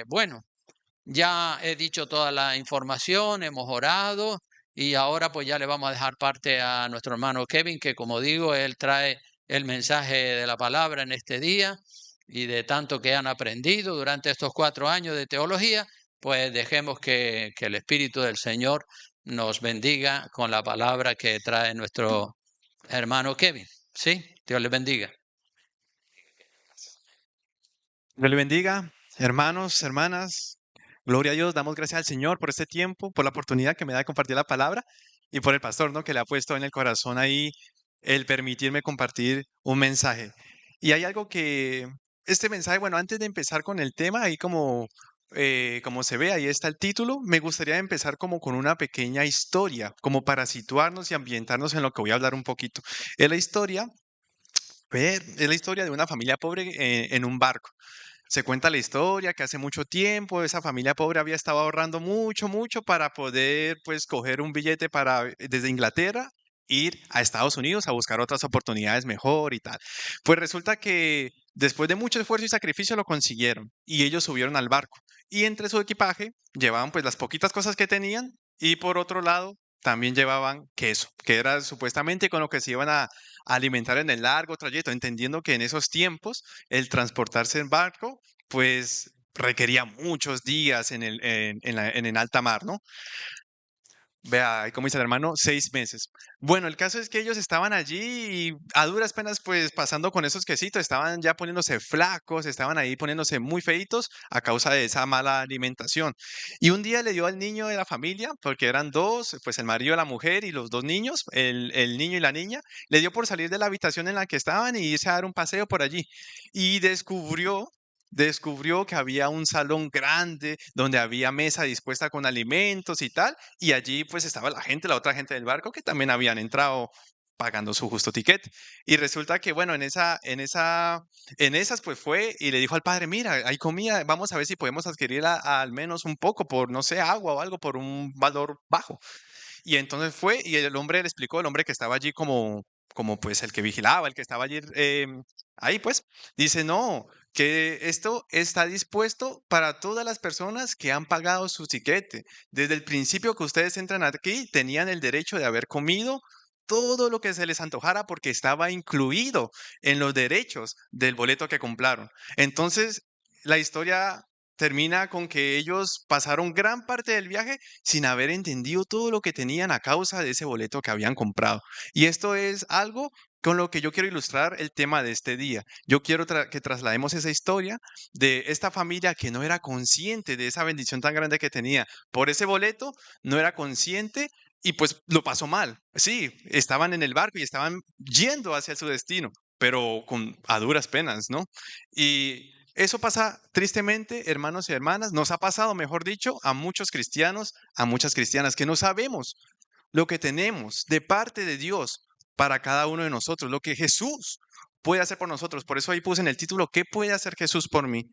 Bueno, ya he dicho toda la información, hemos orado y ahora pues ya le vamos a dejar parte a nuestro hermano Kevin, que como digo, él trae el mensaje de la palabra en este día y de tanto que han aprendido durante estos 4 años de teología, pues dejemos que el Espíritu del Señor nos bendiga con la palabra que trae nuestro hermano Kevin. ¿Sí? Dios le bendiga. Dios le bendiga, hermanos, hermanas. Gloria a Dios, damos gracias al Señor por este tiempo, por la oportunidad que me da de compartir la palabra y por el pastor, ¿no? Que le ha puesto en el corazón ahí el permitirme compartir un mensaje. Y hay algo que, este mensaje, bueno, antes de empezar con el tema, ahí como se ve, ahí está el título, me gustaría empezar como con una pequeña historia, como para situarnos y ambientarnos en lo que voy a hablar un poquito. Es la historia, es la historia de una familia pobre en un barco. Se cuenta la historia que hace mucho tiempo esa familia pobre había estado ahorrando mucho, mucho para poder, pues, coger un billete para desde Inglaterra ir a Estados Unidos a buscar otras oportunidades mejor y tal. Pues resulta que después de mucho esfuerzo y sacrificio lo consiguieron y ellos subieron al barco y entre su equipaje llevaban pues las poquitas cosas que tenían y por otro lado también llevaban queso, que era supuestamente con lo que se iban a alimentar en el largo trayecto, entendiendo que en esos tiempos el transportarse en barco pues requería muchos días en el alta mar, ¿no? Vea, ahí como dice el hermano, 6 meses. Bueno, el caso es que ellos estaban allí y a duras penas, pues pasando con esos quesitos, estaban ya poniéndose flacos, estaban ahí poniéndose muy feitos a causa de esa mala alimentación. Y un día le dio al niño de la familia, porque eran dos, pues el marido, la mujer y los dos niños, el niño y la niña, le dio por salir de la habitación en la que estaban y irse a dar un paseo por allí. Y descubrió que había un salón grande donde había mesa dispuesta con alimentos y tal, y allí pues estaba la gente, la otra gente del barco que también habían entrado pagando su justo ticket. Y resulta que, bueno, en esas pues fue y le dijo al padre, mira, hay comida, vamos a ver si podemos adquirir al menos un poco por, no sé, agua o algo por un valor bajo. Y entonces fue y el hombre le explicó, el hombre que estaba allí como pues el que vigilaba, el que estaba allí ahí pues, dice, no, que esto está dispuesto para todas las personas que han pagado su tiquete. Desde el principio que ustedes entran aquí, tenían el derecho de haber comido todo lo que se les antojara porque estaba incluido en los derechos del boleto que compraron. Entonces, la historia termina con que ellos pasaron gran parte del viaje sin haber entendido todo lo que tenían a causa de ese boleto que habían comprado. Y esto es algo con lo que yo quiero ilustrar el tema de este día. Yo quiero que traslademos esa historia de esta familia que no era consciente de esa bendición tan grande que tenía por ese boleto, no era consciente y pues lo pasó mal. Sí, estaban en el barco y estaban yendo hacia su destino, pero a duras penas, ¿no? Y eso pasa tristemente, hermanos y hermanas, nos ha pasado, mejor dicho, a muchos cristianos, a muchas cristianas, que no sabemos lo que tenemos de parte de Dios para cada uno de nosotros, lo que Jesús puede hacer por nosotros. Por eso ahí puse en el título, ¿qué puede hacer Jesús por mí?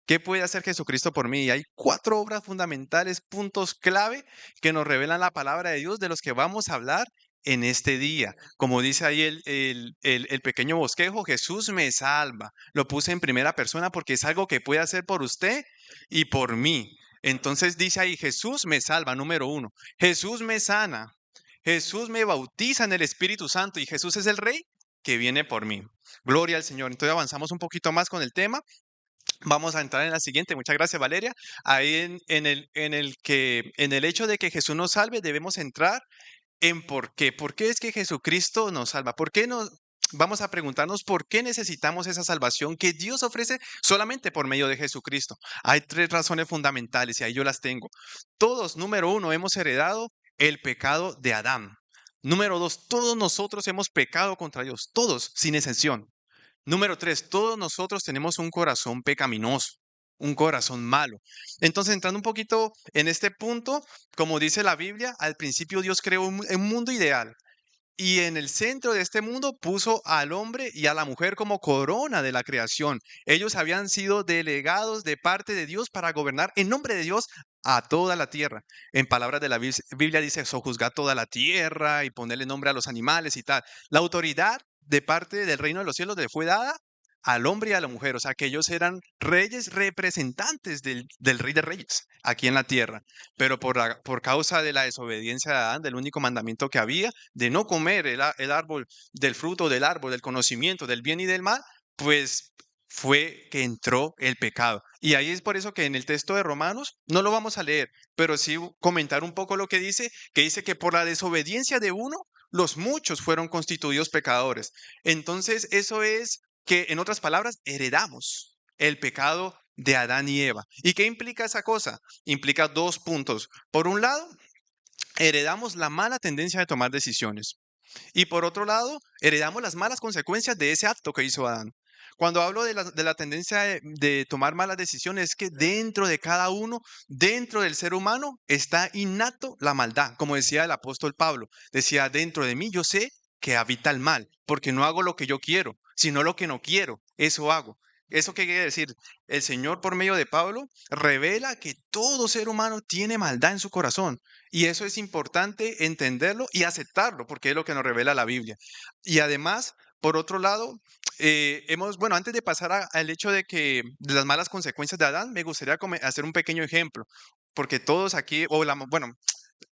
¿Qué puede hacer Jesucristo por mí? Y hay 4 obras fundamentales, puntos clave que nos revelan la palabra de Dios de los que vamos a hablar en este día. Como dice ahí el pequeño bosquejo, Jesús me salva. Lo puse en primera persona porque es algo que puede hacer por usted y por mí. Entonces dice ahí, Jesús me salva, número 1. Jesús me sana. Jesús me bautiza en el Espíritu Santo y Jesús es el Rey que viene por mí. Gloria al Señor. Entonces avanzamos un poquito más con el tema. Vamos a entrar en la siguiente. Muchas gracias, Valeria. Ahí en el hecho de que Jesús nos salve, debemos entrar en por qué. ¿Por qué es que Jesucristo nos salva? ¿Por qué nos Vamos a preguntarnos por qué necesitamos esa salvación que Dios ofrece solamente por medio de Jesucristo? Hay 3 razones fundamentales y ahí yo las tengo. Todos, número 1, hemos heredado el pecado de Adán. Número 2, todos nosotros hemos pecado contra Dios, todos, sin excepción. Número 3, todos nosotros tenemos un corazón pecaminoso, un corazón malo. Entonces, entrando un poquito en este punto, como dice la Biblia, al principio Dios creó un mundo ideal y en el centro de este mundo puso al hombre y a la mujer como corona de la creación. Ellos habían sido delegados de parte de Dios para gobernar en nombre de Dios a toda la tierra. En palabras de la Biblia dice, sojuzgar toda la tierra y ponerle nombre a los animales y tal. La autoridad de parte del reino de los cielos le fue dada al hombre y a la mujer, o sea, que ellos eran reyes representantes del rey de reyes aquí en la tierra, pero por causa de la desobediencia de Adán, del único mandamiento que había, de no comer el árbol, del fruto del árbol, del conocimiento del bien y del mal, pues fue que entró el pecado. Y ahí es por eso que en el texto de Romanos, no lo vamos a leer, pero sí comentar un poco lo que dice que por la desobediencia de uno, los muchos fueron constituidos pecadores. Entonces, eso es que, en otras palabras, heredamos el pecado de Adán y Eva. ¿Y qué implica esa cosa? Implica dos puntos. Por un lado, heredamos la mala tendencia de tomar decisiones. Y por otro lado, heredamos las malas consecuencias de ese acto que hizo Adán. Cuando hablo de la tendencia de tomar malas decisiones, es que dentro de cada uno, dentro del ser humano, está innato la maldad. Como decía el apóstol Pablo, decía, dentro de mí yo sé que habita el mal, porque no hago lo que yo quiero, sino lo que no quiero, eso hago. ¿Eso qué quiere decir? El Señor, por medio de Pablo, revela que todo ser humano tiene maldad en su corazón. Y eso es importante entenderlo y aceptarlo, porque es lo que nos revela la Biblia. Y además, por otro lado, bueno, antes de pasar al hecho de las malas consecuencias de Adán, me gustaría hacer un pequeño ejemplo, porque todos aquí, bueno,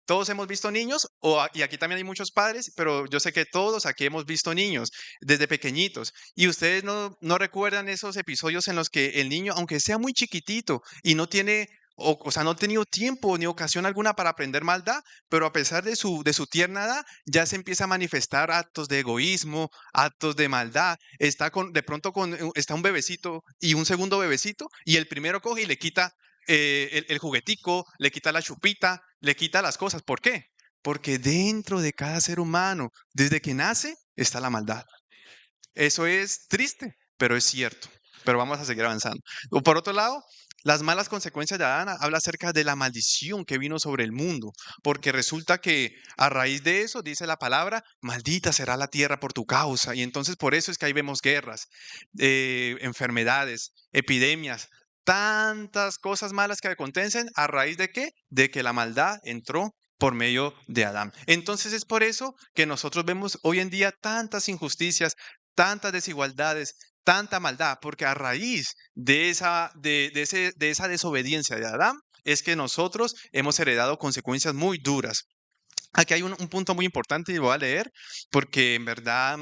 todos hemos visto niños, y aquí también hay muchos padres, pero yo sé que todos aquí hemos visto niños desde pequeñitos. Y ustedes no recuerdan esos episodios en los que el niño, aunque sea muy chiquitito y no tiene, o sea, no ha tenido tiempo ni ocasión alguna para aprender maldad, pero a pesar de su tierna edad, ya se empieza a manifestar actos de egoísmo, actos de maldad. De pronto está un bebecito y un segundo bebecito, y el primero coge y le quita el juguetico, le quita la chupita, le quita las cosas. ¿Por qué? Porque dentro de cada ser humano, desde que nace, está la maldad. Eso es triste, pero es cierto. Pero vamos a seguir avanzando. O por otro lado, las malas consecuencias de Adán habla acerca de la maldición que vino sobre el mundo, porque resulta que a raíz de eso, dice la palabra, maldita será la tierra por tu causa. Y entonces por eso es que ahí vemos guerras, enfermedades, epidemias, tantas cosas malas que acontecen a raíz de qué? De que la maldad entró por medio de Adán. Entonces es por eso que nosotros vemos hoy en día tantas injusticias, tantas desigualdades, tanta maldad, porque a raíz de esa desobediencia de Adán es que nosotros hemos heredado consecuencias muy duras. Aquí hay un punto muy importante y voy a leer porque en verdad,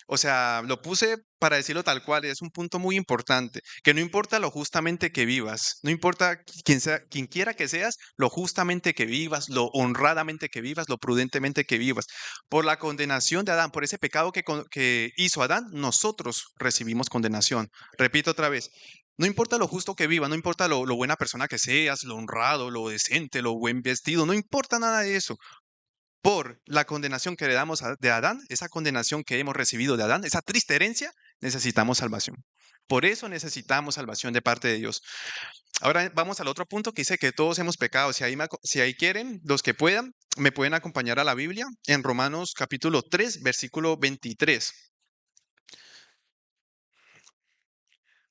o sea, lo puse para decirlo tal cual, es un punto muy importante, que no importa lo justamente que vivas, no importa quien quiera que seas, lo justamente que vivas, lo honradamente que vivas, lo prudentemente que vivas. Por la condenación de Adán, por ese pecado que hizo Adán, nosotros recibimos condenación. Repito otra vez, no importa lo justo que vivas, no importa lo buena persona que seas, lo honrado, lo decente, lo buen vestido, no importa nada de eso. Por la condenación que heredamos de Adán, esa condenación que hemos recibido de Adán, esa triste herencia, necesitamos salvación. Por eso necesitamos salvación de parte de Dios. Ahora vamos al otro punto que dice que todos hemos pecado. Si ahí quieren, los que puedan, me pueden acompañar a la Biblia en Romanos capítulo 3, versículo 23.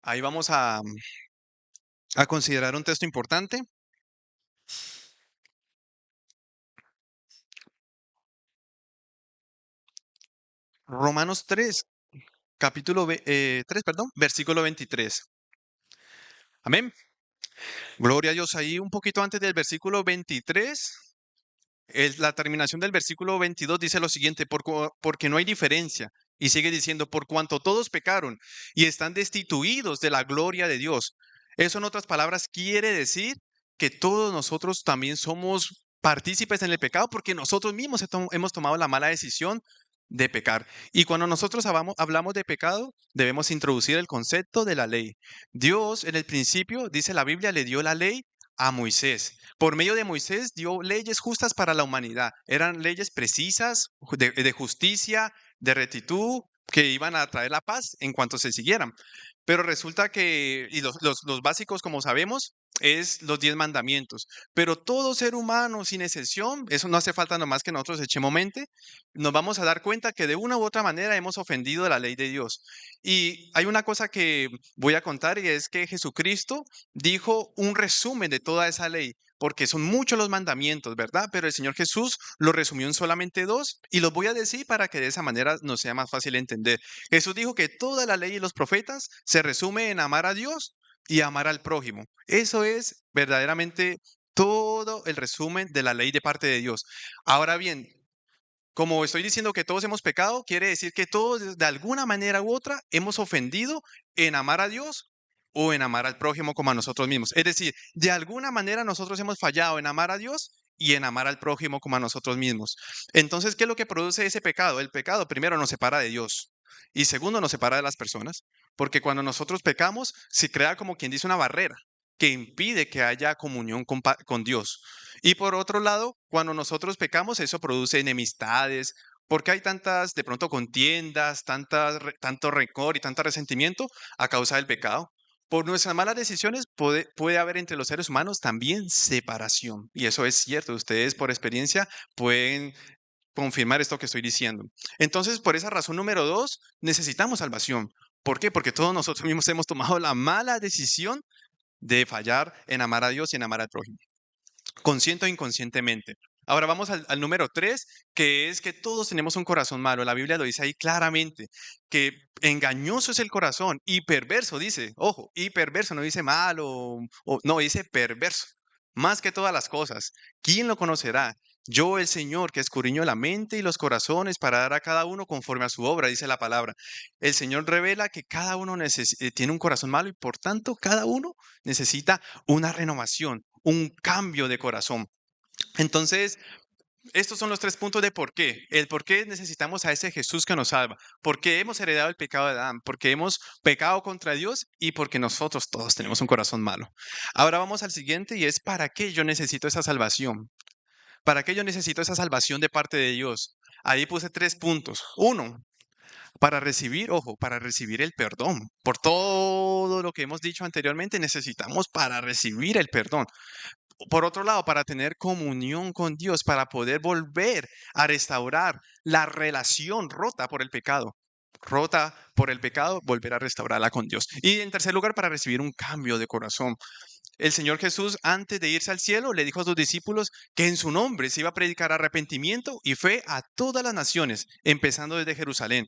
Ahí vamos a considerar un texto importante. Romanos 3, 3, perdón, versículo 23. Amén. Gloria a Dios. Ahí un poquito antes del versículo 23, la terminación del versículo 22 dice lo siguiente, porque no hay diferencia. Y sigue diciendo, por cuanto todos pecaron y están destituidos de la gloria de Dios. Eso, en otras palabras, quiere decir que todos nosotros también somos partícipes en el pecado porque nosotros mismos hemos tomado la mala decisión de pecar. Y cuando nosotros hablamos de pecado, debemos introducir el concepto de la ley. Dios, en el principio, dice la Biblia, le dio la ley a Moisés. Por medio de Moisés dio leyes justas para la humanidad. Eran leyes precisas de justicia, de rectitud, que iban a traer la paz en cuanto se siguieran. Pero resulta que, y los básicos, como sabemos, es los 10 mandamientos. Pero todo ser humano, sin excepción, eso no hace falta nomás que nosotros echemos mente, nos vamos a dar cuenta que de una u otra manera hemos ofendido la ley de Dios. Y hay una cosa que voy a contar y es que Jesucristo dijo un resumen de toda esa ley, porque son muchos los mandamientos, ¿verdad? Pero el Señor Jesús lo resumió en solamente dos y los voy a decir para que de esa manera nos sea más fácil entender. Jesús dijo que toda la ley y los profetas se resume en amar a Dios y amar al prójimo. Eso es verdaderamente todo el resumen de la ley de parte de Dios. Ahora bien, como estoy diciendo que todos hemos pecado, quiere decir que todos de alguna manera u otra hemos ofendido en amar a Dios o en amar al prójimo como a nosotros mismos. Es decir, de alguna manera nosotros hemos fallado en amar a Dios y en amar al prójimo como a nosotros mismos. Entonces, ¿qué es lo que produce ese pecado? El pecado primero nos separa de Dios y segundo nos separa de las personas, porque cuando nosotros pecamos se crea como quien dice una barrera que impide que haya comunión con Dios. Y por otro lado, cuando nosotros pecamos, eso produce enemistades, porque hay tantas, de pronto, contiendas, tanto rencor y tanto resentimiento a causa del pecado. Por nuestras malas decisiones puede haber entre los seres humanos también separación. Y eso es cierto. Ustedes por experiencia pueden confirmar esto que estoy diciendo. Entonces, por esa razón número dos, necesitamos salvación. ¿Por qué? Porque todos nosotros mismos hemos tomado la mala decisión de fallar en amar a Dios y en amar al prójimo, consciente o inconscientemente. Ahora vamos al número tres, que es que todos tenemos un corazón malo. La Biblia lo dice ahí claramente, que engañoso es el corazón y perverso, dice, ojo, y perverso, no dice malo, no, dice perverso, más que todas las cosas. ¿Quién lo conocerá? Yo, el Señor, que escudriño la mente y los corazones para dar a cada uno conforme a su obra, dice la palabra. El Señor revela que cada uno tiene un corazón malo y por tanto cada uno necesita una renovación, un cambio de corazón. Entonces, estos son los tres puntos de por qué. El por qué necesitamos a ese Jesús que nos salva. Porque hemos heredado el pecado de Adán. Porque hemos pecado contra Dios y porque nosotros todos tenemos un corazón malo. Ahora vamos al siguiente y es ¿para qué yo necesito esa salvación? ¿Para qué yo necesito esa salvación de parte de Dios? Ahí puse tres puntos. Uno, para recibir, ojo, para recibir el perdón. Por todo lo que hemos dicho anteriormente, necesitamos para recibir el perdón. Por otro lado, para tener comunión con Dios, para poder volver a restaurar la relación rota por el pecado. Rota por el pecado, volver a restaurarla con Dios. Y en tercer lugar, para recibir un cambio de corazón. El Señor Jesús, antes de irse al cielo, le dijo a sus discípulos que en su nombre se iba a predicar arrepentimiento y fe a todas las naciones, empezando desde Jerusalén.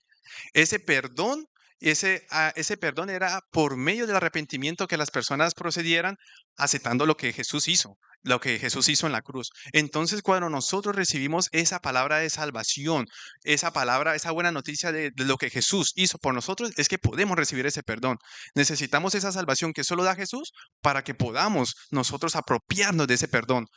Ese perdón, ese perdón era por medio del arrepentimiento que las personas procedieran aceptando lo que Jesús hizo, lo que Jesús hizo en la cruz. Entonces, cuando nosotros recibimos esa palabra de salvación, esa palabra, esa buena noticia de lo que Jesús hizo por nosotros, es que podemos recibir ese perdón. Necesitamos esa salvación que solo da Jesús para que podamos nosotros apropiarnos de ese perdón.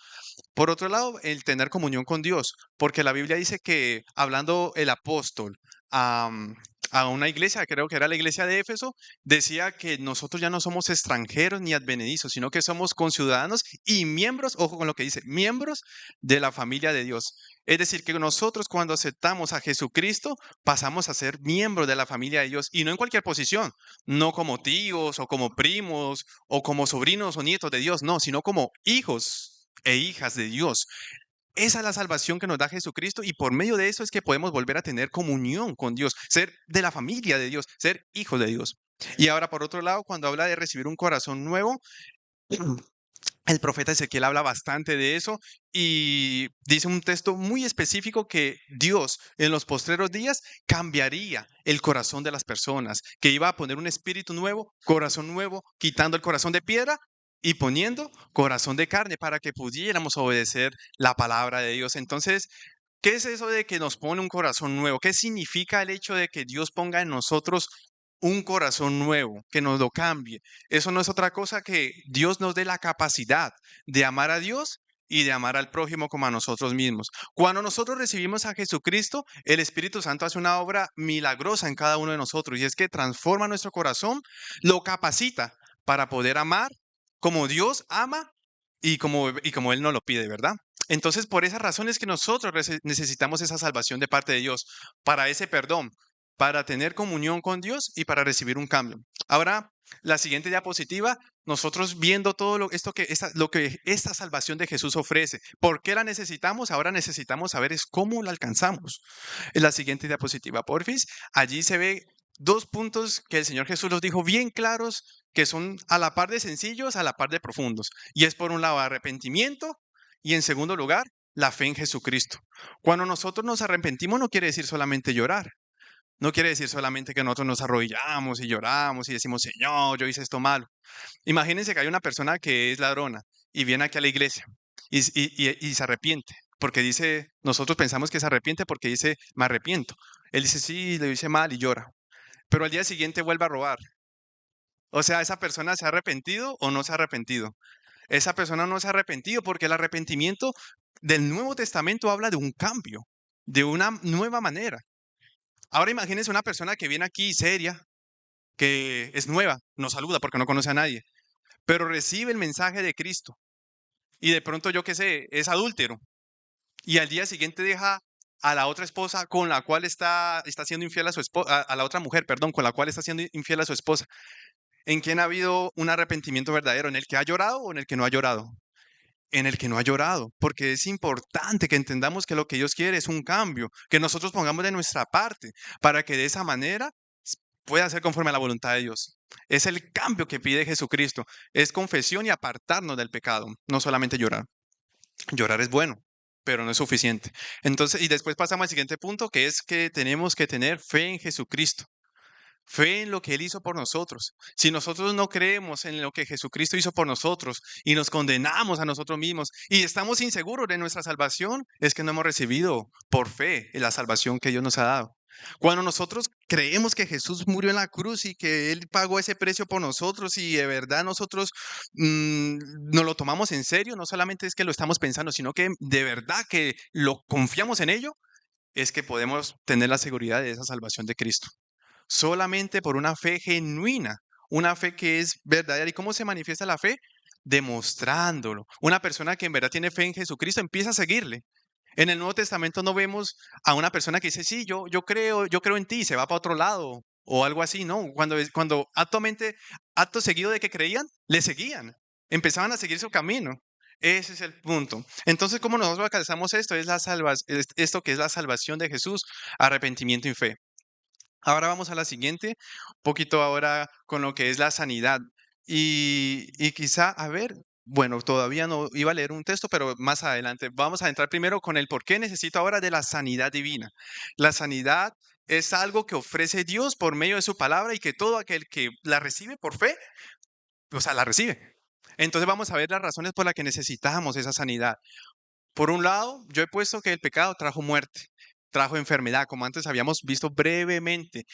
Por otro lado, el tener comunión con Dios, porque la Biblia dice que hablando el apóstol am, a una iglesia, creo que era la iglesia de Éfeso, decía que nosotros ya no somos extranjeros ni advenedizos, sino que somos conciudadanos y miembros, ojo con lo que dice, miembros de la familia de Dios. Es decir, que nosotros cuando aceptamos a Jesucristo pasamos a ser miembros de la familia de Dios y no en cualquier posición, no como tíos o como primos o como sobrinos o nietos de Dios, no, sino como hijos e hijas de Dios. Esa es la salvación que nos da Jesucristo y por medio de eso es que podemos volver a tener comunión con Dios, ser de la familia de Dios, ser hijos de Dios. Y ahora, por otro lado, cuando habla de recibir un corazón nuevo, el profeta Ezequiel habla bastante de eso y dice un texto muy específico que Dios en los postreros días cambiaría el corazón de las personas, que iba a poner un espíritu nuevo, corazón nuevo, quitando el corazón de piedra y poniendo corazón de carne para que pudiéramos obedecer la palabra de Dios. Entonces, ¿qué es eso de que nos pone un corazón nuevo? ¿Qué significa el hecho de que Dios ponga en nosotros un corazón nuevo, que nos lo cambie? Eso no es otra cosa que Dios nos dé la capacidad de amar a Dios y de amar al prójimo como a nosotros mismos. Cuando nosotros recibimos a Jesucristo, el Espíritu Santo hace una obra milagrosa en cada uno de nosotros y es que transforma nuestro corazón, lo capacita para poder amar como Dios ama y como Él nos lo pide, ¿verdad? Entonces, por esa razón es que nosotros necesitamos esa salvación de parte de Dios, para ese perdón, para tener comunión con Dios y para recibir un cambio. Ahora, la siguiente diapositiva, nosotros viendo todo lo que esta salvación de Jesús ofrece, ¿por qué la necesitamos? Ahora necesitamos saber es cómo la alcanzamos. En la siguiente diapositiva, porfis, allí se ve dos puntos que el Señor Jesús los dijo bien claros, que son a la par de sencillos, a la par de profundos. Y es por un lado arrepentimiento y en segundo lugar, la fe en Jesucristo. Cuando nosotros nos arrepentimos no quiere decir solamente llorar. No quiere decir solamente que nosotros nos arrodillamos y lloramos y decimos, Señor, yo hice esto malo. Imagínense que hay una persona que es ladrona y viene aquí a la iglesia y se arrepiente, porque dice, nosotros pensamos que se arrepiente porque dice, me arrepiento. Él dice, sí, lo hice mal y llora. Pero al día siguiente vuelve a robar. O sea, ¿esa persona se ha arrepentido o no se ha arrepentido? Esa persona no se ha arrepentido porque el arrepentimiento del Nuevo Testamento habla de un cambio, de una nueva manera. Ahora imagínense una persona que viene aquí seria, que es nueva, no saluda porque no conoce a nadie, pero recibe el mensaje de Cristo y de pronto, yo qué sé, es adúltero y al día siguiente deja a la otra esposa con la cual está siendo infiel a su esposa, a la otra mujer, perdón, con la cual está siendo infiel a su esposa. ¿En quién ha habido un arrepentimiento verdadero? ¿En el que ha llorado o en el que no ha llorado? En el que no ha llorado, porque es importante que entendamos que lo que Dios quiere es un cambio, que nosotros pongamos de nuestra parte para que de esa manera pueda ser conforme a la voluntad de Dios. Es el cambio que pide Jesucristo, es confesión y apartarnos del pecado, no solamente llorar. Llorar es bueno, pero no es suficiente. Entonces, y después pasamos al siguiente punto, que es que tenemos que tener fe en Jesucristo. Fe en lo que Él hizo por nosotros. Si nosotros no creemos en lo que Jesucristo hizo por nosotros y nos condenamos a nosotros mismos y estamos inseguros de nuestra salvación, es que no hemos recibido por fe la salvación que Dios nos ha dado. Cuando nosotros creemos que Jesús murió en la cruz y que Él pagó ese precio por nosotros y de verdad nosotros nos lo tomamos en serio, no solamente es que lo estamos pensando, sino que de verdad que lo confiamos en ello, es que podemos tener la seguridad de esa salvación de Cristo solamente por una fe genuina, una fe que es verdadera. ¿Y cómo se manifiesta la fe? Demostrándolo. Una persona que en verdad tiene fe en Jesucristo empieza a seguirle. En el Nuevo Testamento no vemos a una persona que dice, sí, yo creo en ti, y se va para otro lado o algo así, ¿no? Cuando acto seguido de que creían, le seguían, empezaban a seguir su camino. Ese es el punto. Entonces, ¿cómo nosotros alcanzamos esto? Esto que es la salvación de Jesús, arrepentimiento y fe. Ahora vamos a la siguiente, poquito ahora con lo que es la sanidad. Y quizá, a ver, bueno, todavía no iba a leer un texto, pero más adelante vamos a entrar primero con el por qué necesito ahora de la sanidad divina. La sanidad es algo que ofrece Dios por medio de su palabra y que todo aquel que la recibe por fe, o sea, la recibe. Entonces vamos a ver las razones por las que necesitamos esa sanidad. Por un lado, yo he puesto que el pecado trajo muerte, trajo enfermedad, como antes habíamos visto brevemente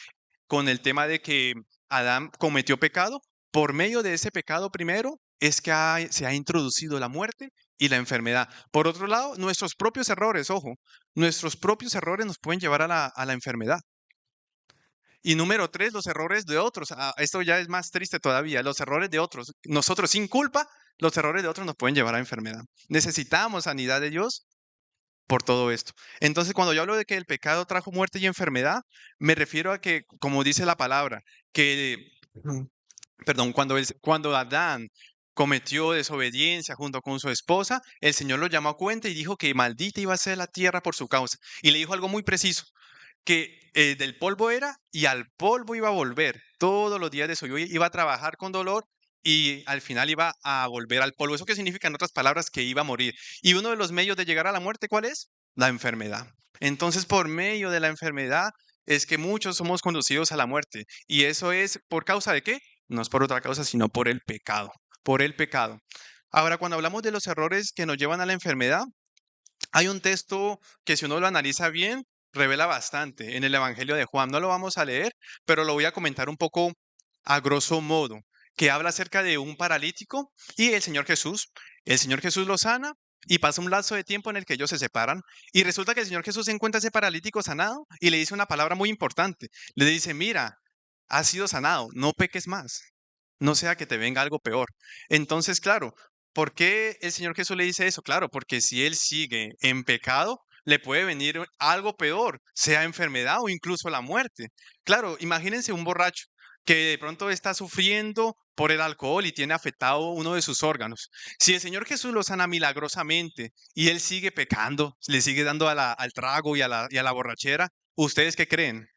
con el tema de que Adán cometió pecado. Por medio de ese pecado primero es que se ha introducido la muerte y la enfermedad. Por otro lado, nuestros propios errores, ojo, nuestros propios errores nos pueden llevar a la enfermedad. Y número tres, los errores de otros. Esto ya es más triste todavía, los errores de otros. Nosotros sin culpa, los errores de otros nos pueden llevar a enfermedad. Necesitamos sanidad de Dios por todo esto. Entonces, cuando yo hablo de que el pecado trajo muerte y enfermedad, me refiero a que, como dice la palabra, que, perdón, cuando Adán cometió desobediencia junto con su esposa, el Señor lo llamó a cuenta y dijo que maldita iba a ser la tierra por su causa. Y le dijo algo muy preciso, que del polvo era y al polvo iba a volver todos los días de su vida, iba a trabajar con dolor y al final iba a volver al polvo. ¿Eso qué significa? En otras palabras, que iba a morir. Y uno de los medios de llegar a la muerte, ¿cuál es? La enfermedad. Entonces, por medio de la enfermedad es que muchos somos conducidos a la muerte. ¿Y eso es por causa de qué? No es por otra causa, sino por el pecado. Por el pecado. Ahora, cuando hablamos de los errores que nos llevan a la enfermedad, hay un texto que si uno lo analiza bien, revela bastante en el Evangelio de Juan. No lo vamos a leer, pero lo voy a comentar un poco a grosso modo, que habla acerca de un paralítico y el Señor Jesús. El Señor Jesús lo sana y pasa un lapso de tiempo en el que ellos se separan. Y resulta que el Señor Jesús encuentra a ese paralítico sanado y le dice una palabra muy importante. Le dice, mira, has sido sanado, no peques más, no sea que te venga algo peor. Entonces, claro, ¿por qué el Señor Jesús le dice eso? Claro, porque si él sigue en pecado, le puede venir algo peor, sea enfermedad o incluso la muerte. Claro, imagínense un borracho que de pronto está sufriendo por el alcohol y tiene afectado uno de sus órganos. Si el Señor Jesús lo sana milagrosamente y él sigue pecando, le sigue dando al trago y a la borrachera, ¿ustedes qué creen?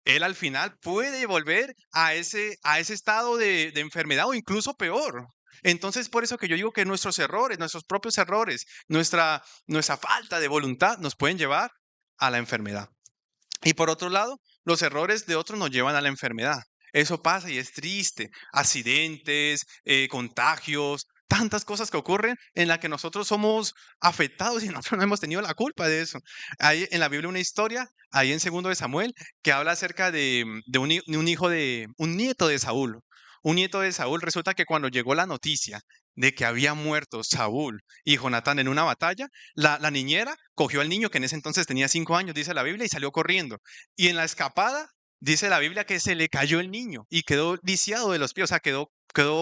Él al final puede volver a ese estado de enfermedad o incluso peor. Entonces, por eso que yo digo que nuestros errores, nuestros propios errores, nuestra falta de voluntad nos pueden llevar a la enfermedad. Y por otro lado, los errores de otros nos llevan a la enfermedad. Eso pasa y es triste. Accidentes, contagios, tantas cosas que ocurren en las que nosotros somos afectados y nosotros no hemos tenido la culpa de eso. Hay en la Biblia una historia, ahí en segundo de Samuel, que habla acerca de un hijo un nieto de Saúl. Un nieto de Saúl, resulta que cuando llegó la noticia de que había muerto Saúl y Jonatán en una batalla, la niñera cogió al niño que en ese entonces tenía 5 años, dice la Biblia, y salió corriendo. Y en la escapada, dice la Biblia que se le cayó el niño y quedó lisiado de los pies, o sea, quedó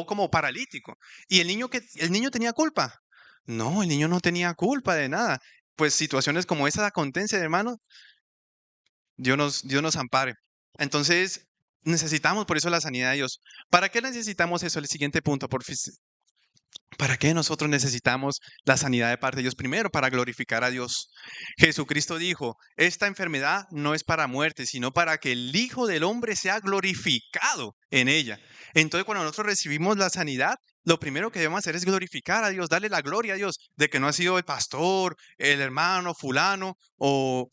como paralítico. ¿Y el niño tenía culpa? No, el niño no tenía culpa de nada. Pues situaciones como esas acontecen, hermano, Dios nos ampare. Entonces, necesitamos por eso la sanidad de Dios. ¿Para qué necesitamos eso? El siguiente punto, por ¿Para qué nosotros necesitamos la sanidad de parte de Dios? Primero, para glorificar a Dios. Jesucristo dijo, esta enfermedad no es para muerte, sino para que el Hijo del Hombre sea glorificado en ella. Entonces, cuando nosotros recibimos la sanidad, lo primero que debemos hacer es glorificar a Dios, darle la gloria a Dios, de que no ha sido el pastor, el hermano, fulano,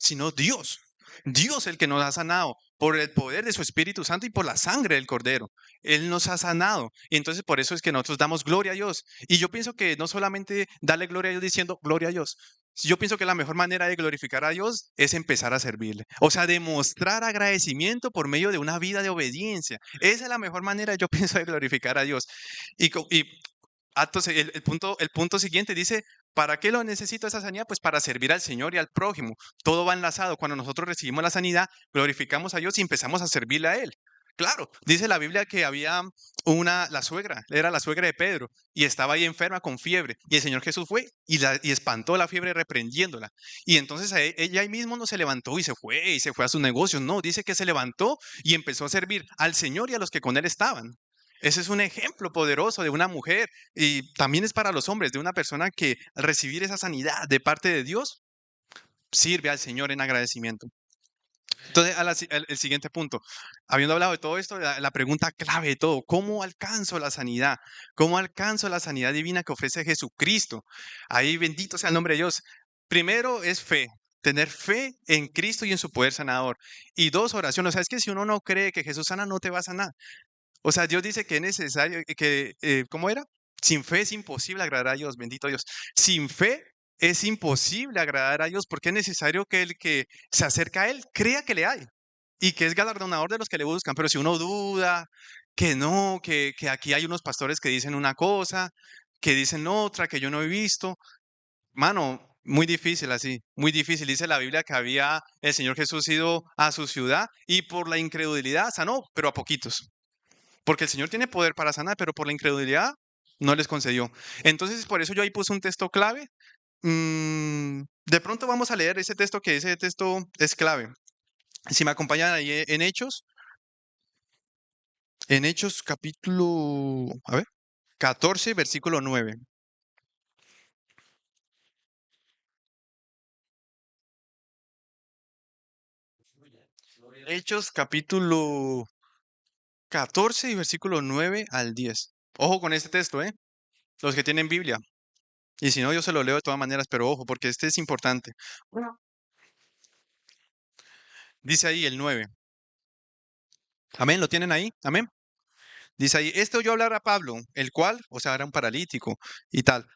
sino Dios. Dios el que nos ha sanado por el poder de su Espíritu Santo y por la sangre del Cordero. Él nos ha sanado. Y entonces por eso es que nosotros damos gloria a Dios. Y yo pienso que no solamente darle gloria a Dios diciendo gloria a Dios. Yo pienso que la mejor manera de glorificar a Dios es empezar a servirle. O sea, demostrar agradecimiento por medio de una vida de obediencia. Esa es la mejor manera, yo pienso, de glorificar a Dios. Y entonces, el punto siguiente dice, ¿para qué lo necesito esa sanidad? Pues para servir al Señor y al prójimo. Todo va enlazado. Cuando nosotros recibimos la sanidad, glorificamos a Dios y empezamos a servirle a Él. Claro, dice la Biblia que había la suegra, era la suegra de Pedro, y estaba ahí enferma con fiebre. Y el Señor Jesús fue y espantó la fiebre reprendiéndola. Y entonces ella ahí mismo no se levantó y se fue a sus negocios. No, dice que se levantó y empezó a servir al Señor y a los que con Él estaban. Ese es un ejemplo poderoso de una mujer y también es para los hombres, de una persona que al recibir esa sanidad de parte de Dios sirve al Señor en agradecimiento. Entonces, el siguiente punto, habiendo hablado de todo esto, la pregunta clave de todo, ¿cómo alcanzo la sanidad? ¿Cómo alcanzo la sanidad divina que ofrece Jesucristo? Ahí bendito sea el nombre de Dios. Primero es fe, tener fe en Cristo y en su poder sanador. Y dos, oración. O sea, es que si uno no cree que Jesús sana, no te va a sanar. O sea, Dios dice que es necesario, ¿cómo era? Sin fe es imposible agradar a Dios, bendito Dios. Sin fe es imposible agradar a Dios porque es necesario que el que se acerca a Él crea que le hay y que es galardonador de los que le buscan. Pero si uno duda, que no, que aquí hay unos pastores que dicen una cosa, que dicen otra, que yo no he visto, mano, muy difícil así, muy difícil. Dice la Biblia que había el Señor Jesús ido a su ciudad y por la incredulidad sanó, pero a poquitos. Porque el Señor tiene poder para sanar, pero por la incredulidad no les concedió. Entonces, por eso yo ahí puse un texto clave. De pronto vamos a leer ese texto, que ese texto es clave. Si me acompañan ahí en Hechos capítulo, a ver, 14, versículo 9. Hechos capítulo 14 y versículo 9 al 10. Ojo con este texto, ¿eh? Los que tienen Biblia. Y si no, yo se lo leo de todas maneras, pero ojo, porque este es importante. Dice ahí el 9. Amén, ¿lo tienen ahí? Amén. Dice ahí, este oyó hablar a Pablo, el cual, o sea, era un paralítico y tal.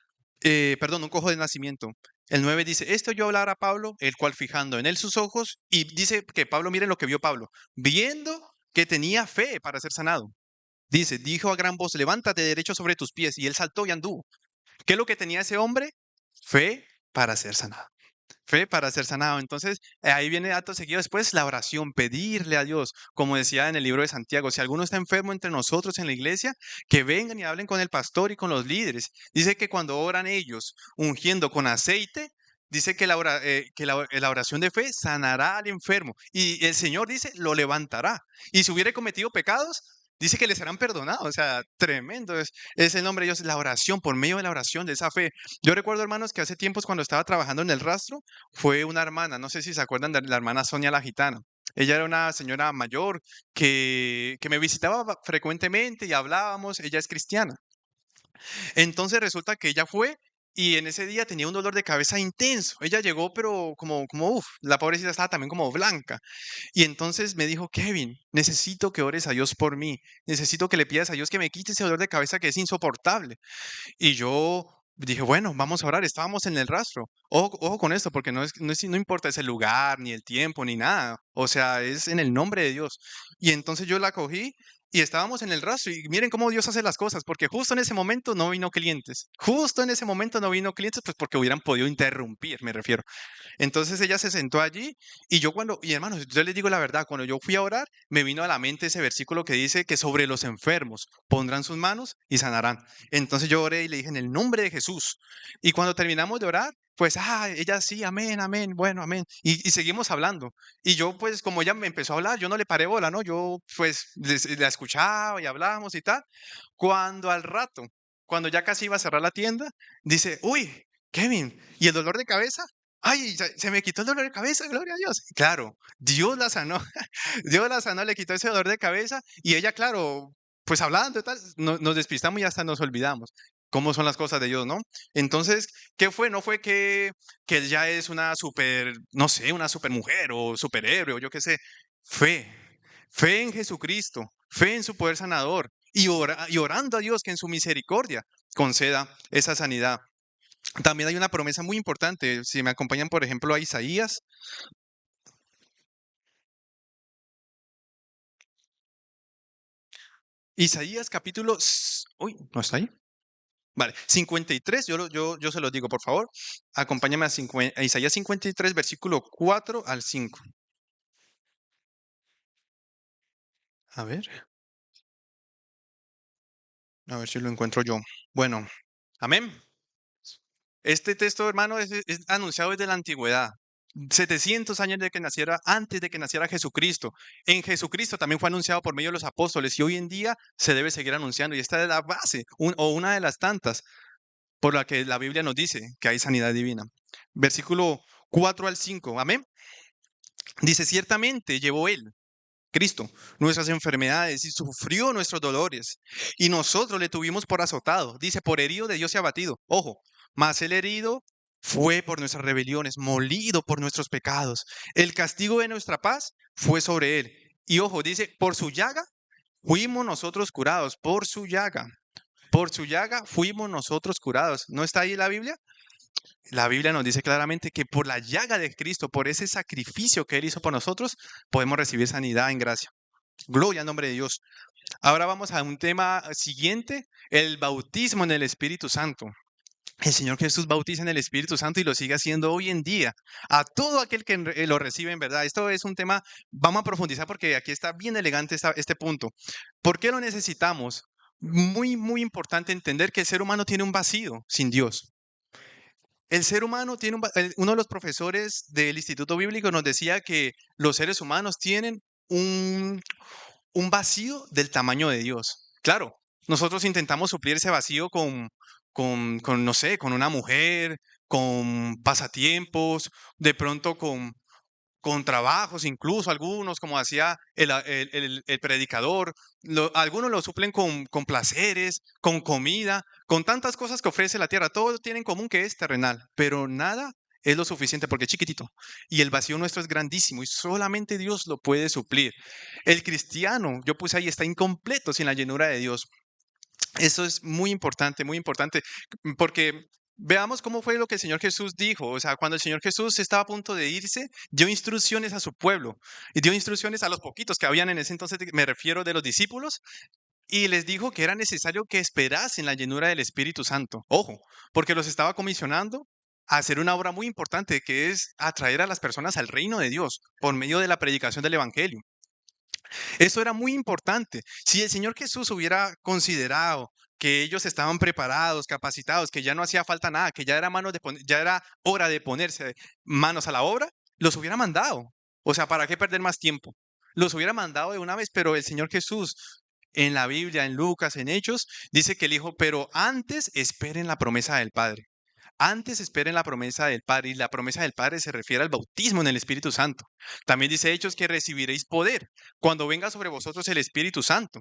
Perdón, un cojo de nacimiento. El 9 dice, este oyó hablar a Pablo, el cual fijando en él sus ojos, y dice que Pablo, miren lo que vio Pablo, viendo que tenía fe para ser sanado. Dice, dijo a gran voz, levántate derecho sobre tus pies, y él saltó y anduvo. ¿Qué es lo que tenía ese hombre? Fe para ser sanado. Fe para ser sanado. Entonces, ahí viene acto seguido después la oración, pedirle a Dios, como decía en el libro de Santiago, si alguno está enfermo entre nosotros en la iglesia, que vengan y hablen con el pastor y con los líderes. Dice que cuando oran ellos, ungiendo con aceite, dice que la oración de fe sanará al enfermo. Y el Señor dice, lo levantará. Y si hubiera cometido pecados, dice que le serán perdonados. O sea, tremendo es el nombre de Dios, la oración, por medio de la oración, de esa fe. Yo recuerdo, hermanos, que hace tiempos cuando estaba trabajando en el rastro, fue una hermana, no sé si se acuerdan de la hermana Sonia la Gitana. Ella era una señora mayor que me visitaba frecuentemente y hablábamos, ella es cristiana. Entonces resulta que ella fue y en ese día tenía un dolor de cabeza intenso. Ella llegó, pero uff, la pobrecita estaba también como blanca. Y entonces me dijo, Kevin, necesito que ores a Dios por mí. Necesito que le pidas a Dios que me quite ese dolor de cabeza que es insoportable. Y yo dije, bueno, vamos a orar. Estábamos en el rastro. Ojo, ojo con esto, porque no importa ese lugar, ni el tiempo, ni nada. O sea, es en el nombre de Dios. Y entonces yo la cogí y estábamos en el rastro. Y miren cómo Dios hace las cosas, porque justo en ese momento no vino clientes. Justo en ese momento no vino clientes, pues porque hubieran podido interrumpir, me refiero. Entonces ella se sentó allí y hermanos, yo les digo la verdad, cuando yo fui a orar, me vino a la mente ese versículo que dice que sobre los enfermos pondrán sus manos y sanarán. Entonces yo oré y le dije en el nombre de Jesús. Y cuando terminamos de orar, pues, ella sí, amén, amén, bueno, amén. Y seguimos hablando. Y yo, pues, como ella me empezó a hablar, yo no le paré bola, ¿no? Yo, pues, la escuchaba y hablábamos y tal. Cuando al rato, cuando ya casi iba a cerrar la tienda, dice, uy, Kevin, ¿y el dolor de cabeza? Ay, se me quitó el dolor de cabeza, gloria a Dios. Claro, Dios la sanó, Dios la sanó, le quitó ese dolor de cabeza y ella, claro, pues hablando y tal, nos despistamos y hasta nos olvidamos cómo son las cosas de Dios, ¿no? Entonces, ¿qué fue? No fue que él ya es una super, no sé, una super mujer o superhéroe o yo qué sé. Fe, fe en Jesucristo, fe en su poder sanador y orando a Dios que en su misericordia conceda esa sanidad. También hay una promesa muy importante. Si me acompañan, por ejemplo, a Isaías. Isaías capítulo... Uy, ¿no está ahí? Vale, 53, yo se los digo, por favor. Acompáñame a Isaías 53, versículo 4 al 5. A ver si lo encuentro yo. Bueno, amén. Este texto, hermano, es anunciado desde la antigüedad. 700 años de que naciera, antes de que naciera Jesucristo. En Jesucristo también fue anunciado por medio de los apóstoles y hoy en día se debe seguir anunciando. Y esta es la base, o una de las tantas, por la que la Biblia nos dice que hay sanidad divina. Versículo 4 al 5. Amén. Dice, ciertamente llevó él, Cristo, nuestras enfermedades y sufrió nuestros dolores. Y nosotros le tuvimos por azotado. Dice, por herido de Dios y abatido. Ojo, mas el herido fue por nuestras rebeliones, molido por nuestros pecados. El castigo de nuestra paz fue sobre él. Y ojo, dice, por su llaga fuimos nosotros curados. Por su llaga. Por su llaga fuimos nosotros curados. ¿No está ahí la Biblia? La Biblia nos dice claramente que por la llaga de Cristo, por ese sacrificio que Él hizo por nosotros, podemos recibir sanidad en gracia. Gloria al nombre de Dios. Ahora vamos a un tema siguiente, el bautismo en el Espíritu Santo. El Señor Jesús bautiza en el Espíritu Santo y lo sigue haciendo hoy en día a todo aquel que lo recibe en verdad. Esto es un tema, vamos a profundizar porque aquí está bien elegante este punto. ¿Por qué lo necesitamos? Muy, muy importante entender que el ser humano tiene un vacío sin Dios. El ser humano tiene uno de los profesores del Instituto Bíblico nos decía que los seres humanos tienen un, un vacío del tamaño de Dios. Claro, nosotros intentamos suplir ese vacío no sé, con una mujer, con pasatiempos, de pronto con trabajos, incluso algunos, como hacía el predicador, algunos lo suplen con placeres, con comida, con tantas cosas que ofrece la tierra. Todo tiene en común que es terrenal, pero nada es lo suficiente porque es chiquitito. Y el vacío nuestro es grandísimo y solamente Dios lo puede suplir. El cristiano, yo puse ahí, está incompleto sin la llenura de Dios. Eso es muy importante, porque veamos cómo fue lo que el Señor Jesús dijo. O sea, cuando el Señor Jesús estaba a punto de irse, dio instrucciones a su pueblo y dio instrucciones a los poquitos que habían en ese entonces, me refiero de los discípulos, y les dijo que era necesario que esperasen la llenura del Espíritu Santo. Ojo, porque los estaba comisionando a hacer una obra muy importante que es atraer a las personas al reino de Dios por medio de la predicación del Evangelio. Eso era muy importante. Si el Señor Jesús hubiera considerado que ellos estaban preparados, capacitados, que ya no hacía falta nada, que ya era, ya era hora de ponerse manos a la obra, los hubiera mandado. O sea, ¿para qué perder más tiempo? Los hubiera mandado de una vez, pero el Señor Jesús en la Biblia, en Lucas, en Hechos, dice que el Hijo, pero antes esperen la promesa del Padre. Antes esperen la promesa del Padre, y la promesa del Padre se refiere al bautismo en el Espíritu Santo. También dice Hechos que recibiréis poder cuando venga sobre vosotros el Espíritu Santo.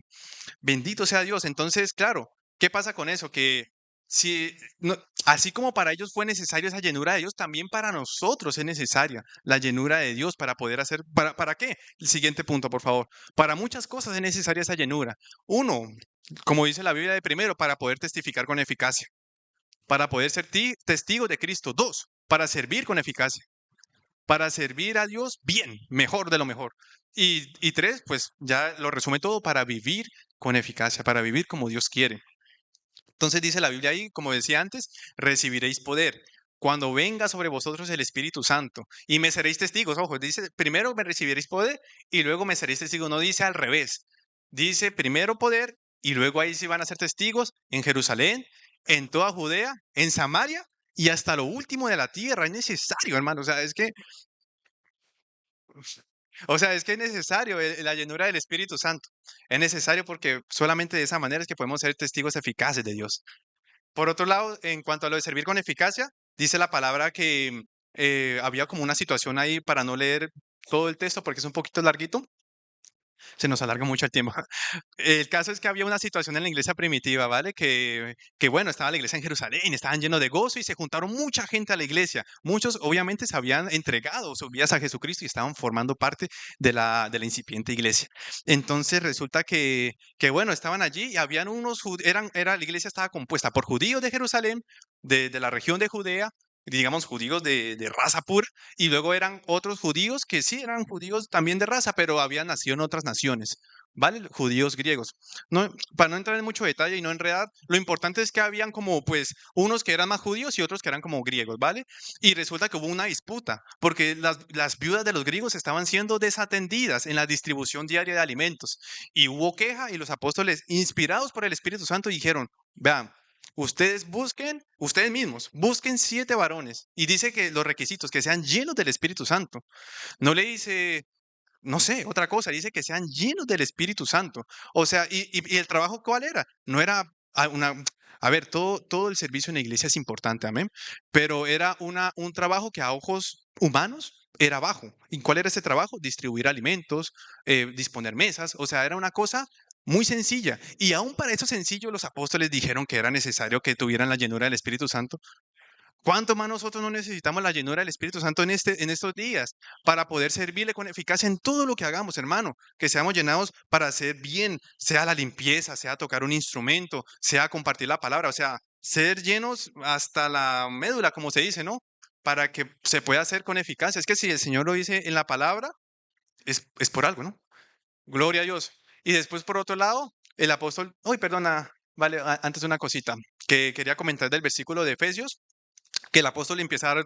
Bendito sea Dios. Entonces, claro, ¿qué pasa con eso? Que si, así como para ellos fue necesaria esa llenura de Dios, también para nosotros es necesaria la llenura de Dios para poder hacer, ¿para qué? El siguiente punto, por favor. Para muchas cosas es necesaria esa llenura. Uno, como dice la Biblia de primero, para poder testificar con eficacia, para poder ser testigo de Cristo. Dos, para servir con eficacia, para servir a Dios bien, mejor de lo mejor. Y tres, pues ya lo resume todo, para vivir con eficacia, para vivir como Dios quiere. Entonces dice la Biblia ahí, como decía antes, recibiréis poder cuando venga sobre vosotros el Espíritu Santo y me seréis testigos. Ojo, dice, primero me recibiréis poder y luego me seréis testigos. No dice al revés. Dice primero poder y luego ahí sí van a ser testigos en Jerusalén, en toda Judea, en Samaria y hasta lo último de la tierra. Es necesario, hermano. O sea, es que es necesario la llenura del Espíritu Santo. Es necesario porque solamente de esa manera es que podemos ser testigos eficaces de Dios. Por otro lado, en cuanto a lo de servir con eficacia, dice la palabra que había como una situación ahí para no leer todo el texto porque es un poquito larguito. Se nos alarga mucho el tiempo. El caso es que había una situación en la iglesia primitiva, ¿vale? Que bueno, estaba la iglesia en Jerusalén, estaban llenos de gozo y se juntaron mucha gente a la iglesia. Muchos obviamente se habían entregado sus vidas a Jesucristo y estaban formando parte de la incipiente iglesia. Entonces resulta que bueno, estaban allí y habían unos, la iglesia estaba compuesta por judíos de Jerusalén, de la región de Judea, digamos judíos de raza pura, y luego eran otros judíos que sí eran judíos también de raza, pero habían nacido en otras naciones. ¿Vale? Judíos griegos. No, para no entrar en mucho detalle y no enredar, lo importante es que habían como, pues, unos que eran más judíos y otros que eran como griegos, ¿vale? Y resulta que hubo una disputa, porque las viudas de los griegos estaban siendo desatendidas en la distribución diaria de alimentos. Y hubo queja y los apóstoles, inspirados por el Espíritu Santo, dijeron, vean, ustedes busquen, ustedes mismos, busquen 7 varones. Y dice que los requisitos, que sean llenos del Espíritu Santo. No le dice, no sé, otra cosa, dice que sean llenos del Espíritu Santo. O sea, ¿y el trabajo cuál era? No era a ver, todo el servicio en la iglesia es importante, amén, pero era un trabajo que a ojos humanos era bajo. ¿Y cuál era ese trabajo? Distribuir alimentos, disponer mesas, o sea, era una cosa muy sencilla. Y aún para eso sencillo, los apóstoles dijeron que era necesario que tuvieran la llenura del Espíritu Santo. ¿Cuánto más nosotros no necesitamos la llenura del Espíritu Santo en estos días para poder servirle con eficacia en todo lo que hagamos, hermano? Que seamos llenados para hacer bien, sea la limpieza, sea tocar un instrumento, sea compartir la palabra, o sea, ser llenos hasta la médula, como se dice, ¿no? Para que se pueda hacer con eficacia. Es que si el Señor lo dice en la palabra, es por algo, ¿no? Gloria a Dios. Y después, por otro lado, el apóstol, uy, perdona, vale, antes una cosita que quería comentar del versículo de Efesios, que el apóstol empieza a dar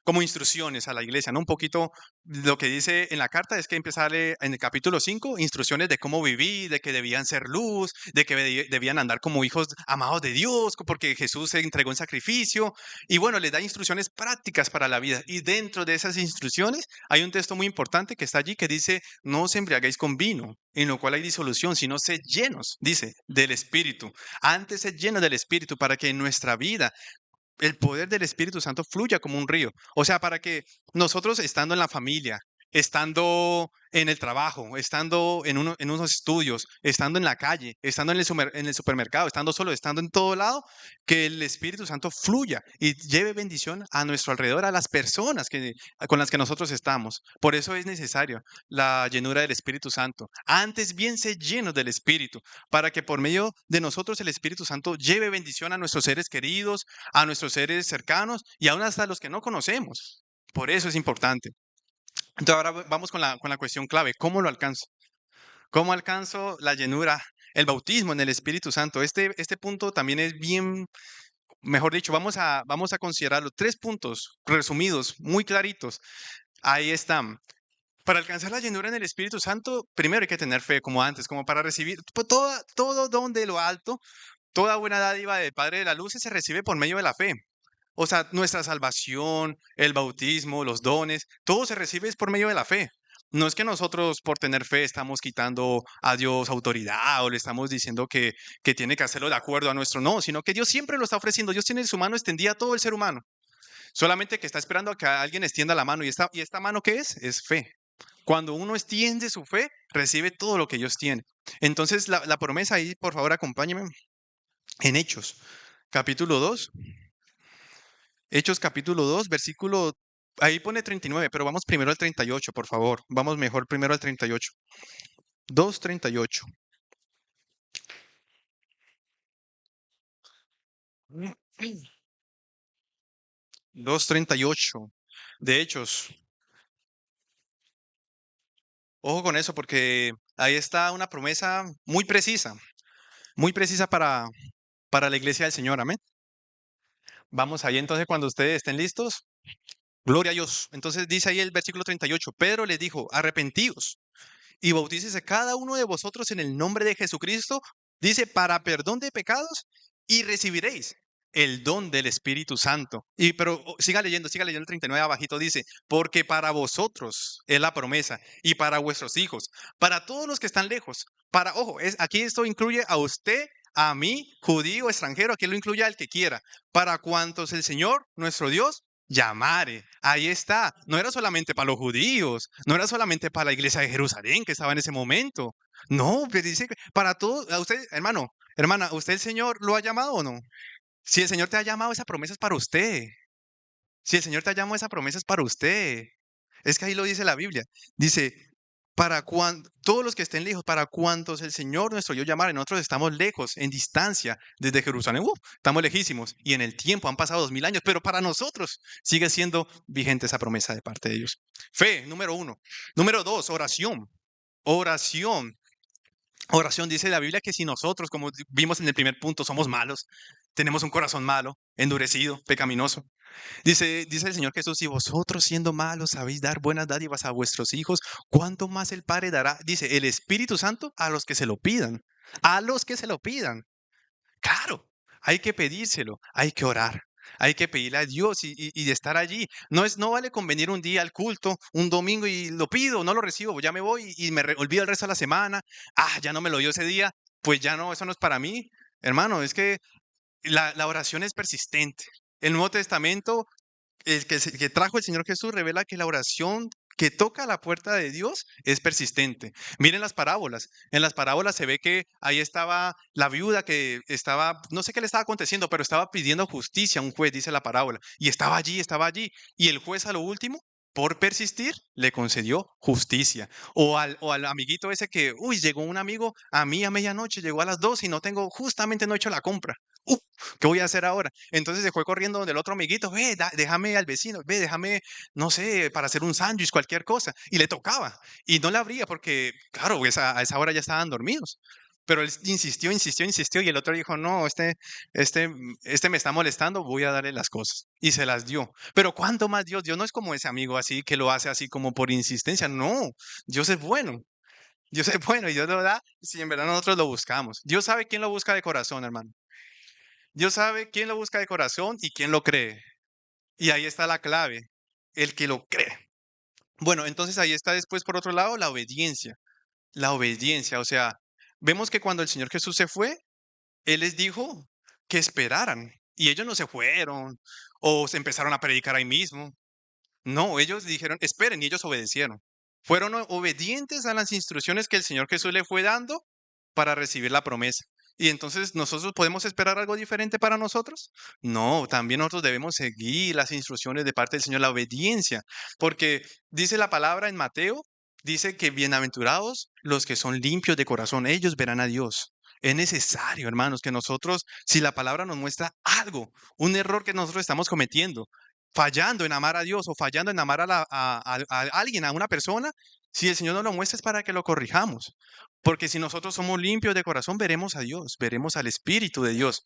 como instrucciones a la iglesia, ¿no? Un poquito lo que dice en la carta es que empieza a darle en el capítulo 5 instrucciones de cómo vivir, de que debían ser luz, de que debían andar como hijos amados de Dios, porque Jesús se entregó en sacrificio. Y bueno, les da instrucciones prácticas para la vida. Y dentro de esas instrucciones hay un texto muy importante que está allí que dice, no os embriaguéis con vino, en lo cual hay disolución, sino sed llenos, dice, del Espíritu. Antes sed llenos del Espíritu para que en nuestra vida el poder del Espíritu Santo fluya como un río. O sea, para que nosotros estando en la familia, estando en el trabajo, estando en unos estudios, estando en la calle, estando en el supermercado, estando solo, estando en todo lado, que el Espíritu Santo fluya y lleve bendición a nuestro alrededor, a las personas con las que nosotros estamos. Por eso es necesario la llenura del Espíritu Santo. Antes bien se llenos del Espíritu, para que por medio de nosotros el Espíritu Santo lleve bendición a nuestros seres queridos, a nuestros seres cercanos y aún hasta a los que no conocemos. Por eso es importante. Entonces ahora vamos con la cuestión clave. ¿Cómo lo alcanzo? ¿Cómo alcanzo la llenura, el bautismo en el Espíritu Santo? Este punto también es bien, mejor dicho, vamos a considerarlo. 3 puntos resumidos, muy claritos. Ahí están. Para alcanzar la llenura en el Espíritu Santo, primero hay que tener fe, como antes, como para recibir todo don de lo alto, toda buena dádiva del Padre de las Luces se recibe por medio de la fe. O sea, nuestra salvación, el bautismo, los dones, todo se recibe es por medio de la fe. No es que nosotros por tener fe estamos quitando a Dios autoridad o le estamos diciendo que tiene que hacerlo de acuerdo a nuestro no, sino que Dios siempre lo está ofreciendo. Dios tiene su mano extendida a todo el ser humano. Solamente que está esperando a que alguien extienda la mano. ¿Y esta mano qué es? Es fe. Cuando uno extiende su fe, recibe todo lo que Dios tiene. Entonces, la promesa ahí, por favor, acompáñeme en Hechos, capítulo 2. Hechos capítulo 2, versículo, ahí pone 39, pero vamos primero al 38, por favor. Vamos mejor primero al 38. 2:38. 2:38 de Hechos. Ojo con eso, porque ahí está una promesa muy precisa para la iglesia del Señor. Amén. Vamos ahí entonces cuando ustedes estén listos. Gloria a Dios. Entonces dice ahí el versículo 38, Pedro les dijo, arrepentíos y bautícese cada uno de vosotros en el nombre de Jesucristo, dice, para perdón de pecados y recibiréis el don del Espíritu Santo. Pero siga leyendo el 39 abajito, dice, porque para vosotros es la promesa y para vuestros hijos, para todos los que están lejos, ojo, aquí esto incluye a usted, a mí, judío, extranjero, aquí lo incluye al que quiera, para cuantos el Señor, nuestro Dios, llamare. Ahí está. No era solamente para los judíos, no era solamente para la iglesia de Jerusalén que estaba en ese momento. No, pero dice que para todos, a usted, hermano, hermana, ¿usted el Señor lo ha llamado o no? Si el Señor te ha llamado, esa promesa es para usted. Si el Señor te ha llamado, esa promesa es para usted. Es que ahí lo dice la Biblia. Dice, todos los que estén lejos, para cuantos el Señor nuestro Dios llamare, nosotros estamos lejos, en distancia, desde Jerusalén, estamos lejísimos, y en el tiempo han pasado 2000 años, pero para nosotros sigue siendo vigente esa promesa de parte de Dios. Fe, número 1. Número 2, oración. Oración. Oración dice la Biblia que si nosotros, como vimos en el primer punto, somos malos, tenemos un corazón malo, endurecido, pecaminoso. Dice el Señor Jesús, si vosotros siendo malos sabéis dar buenas dádivas a vuestros hijos, ¿cuánto más el Padre dará? Dice, el Espíritu Santo a los que se lo pidan. A los que se lo pidan. Claro, hay que pedírselo, hay que orar. Hay que pedirle a Dios y de estar allí. No vale con venir un día al culto, un domingo y lo pido, no lo recibo, ya me voy y me olvido el resto de la semana. Ah, ya no me lo dio ese día, pues ya no, eso no es para mí. Hermano, es que la oración es persistente. El Nuevo Testamento que trajo el Señor Jesús revela que la oración que toca la puerta de Dios es persistente. Miren las parábolas. En las parábolas se ve que ahí estaba la viuda que estaba, no sé qué le estaba aconteciendo, pero estaba pidiendo justicia a un juez, dice la parábola. Y estaba allí, estaba allí. Y el juez a lo último, por persistir, le concedió justicia. O al amiguito ese que, uy, llegó un amigo a mí a medianoche, llegó a las 2 y justamente no he hecho la compra. ¿Qué voy a hacer ahora? Entonces se fue corriendo donde el otro amiguito, ve, déjame al vecino, ve, déjame, no sé, para hacer un sándwich, cualquier cosa. Y le tocaba. Y no le abría porque, claro, a esa hora ya estaban dormidos. Pero él insistió, insistió, insistió y el otro dijo, no, este me está molestando, voy a darle las cosas. Y se las dio. Pero ¿cuánto más Dios? Dios no es como ese amigo así que lo hace así como por insistencia. No, Dios es bueno. Dios es bueno y Dios lo da si en verdad nosotros lo buscamos. Dios sabe quién lo busca de corazón, hermano. Dios sabe quién lo busca de corazón y quién lo cree. Y ahí está la clave, el que lo cree. Bueno, entonces ahí está después, por otro lado, la obediencia. La obediencia, o sea, vemos que cuando el Señor Jesús se fue, Él les dijo que esperaran. Y ellos no se fueron o se empezaron a predicar ahí mismo. No, ellos dijeron, esperen, y ellos obedecieron. Fueron obedientes a las instrucciones que el Señor Jesús le fue dando para recibir la promesa. Y entonces, ¿nosotros podemos esperar algo diferente para nosotros? No, también nosotros debemos seguir las instrucciones de parte del Señor, la obediencia, porque dice la palabra en Mateo, dice que bienaventurados los que son limpios de corazón, ellos verán a Dios. Es necesario, hermanos, que nosotros, si la palabra nos muestra algo, un error que nosotros estamos cometiendo, fallando en amar a Dios o fallando en amar a alguien, a una persona, si el Señor nos lo muestra es para que lo corrijamos. Porque si nosotros somos limpios de corazón, veremos a Dios, veremos al Espíritu de Dios.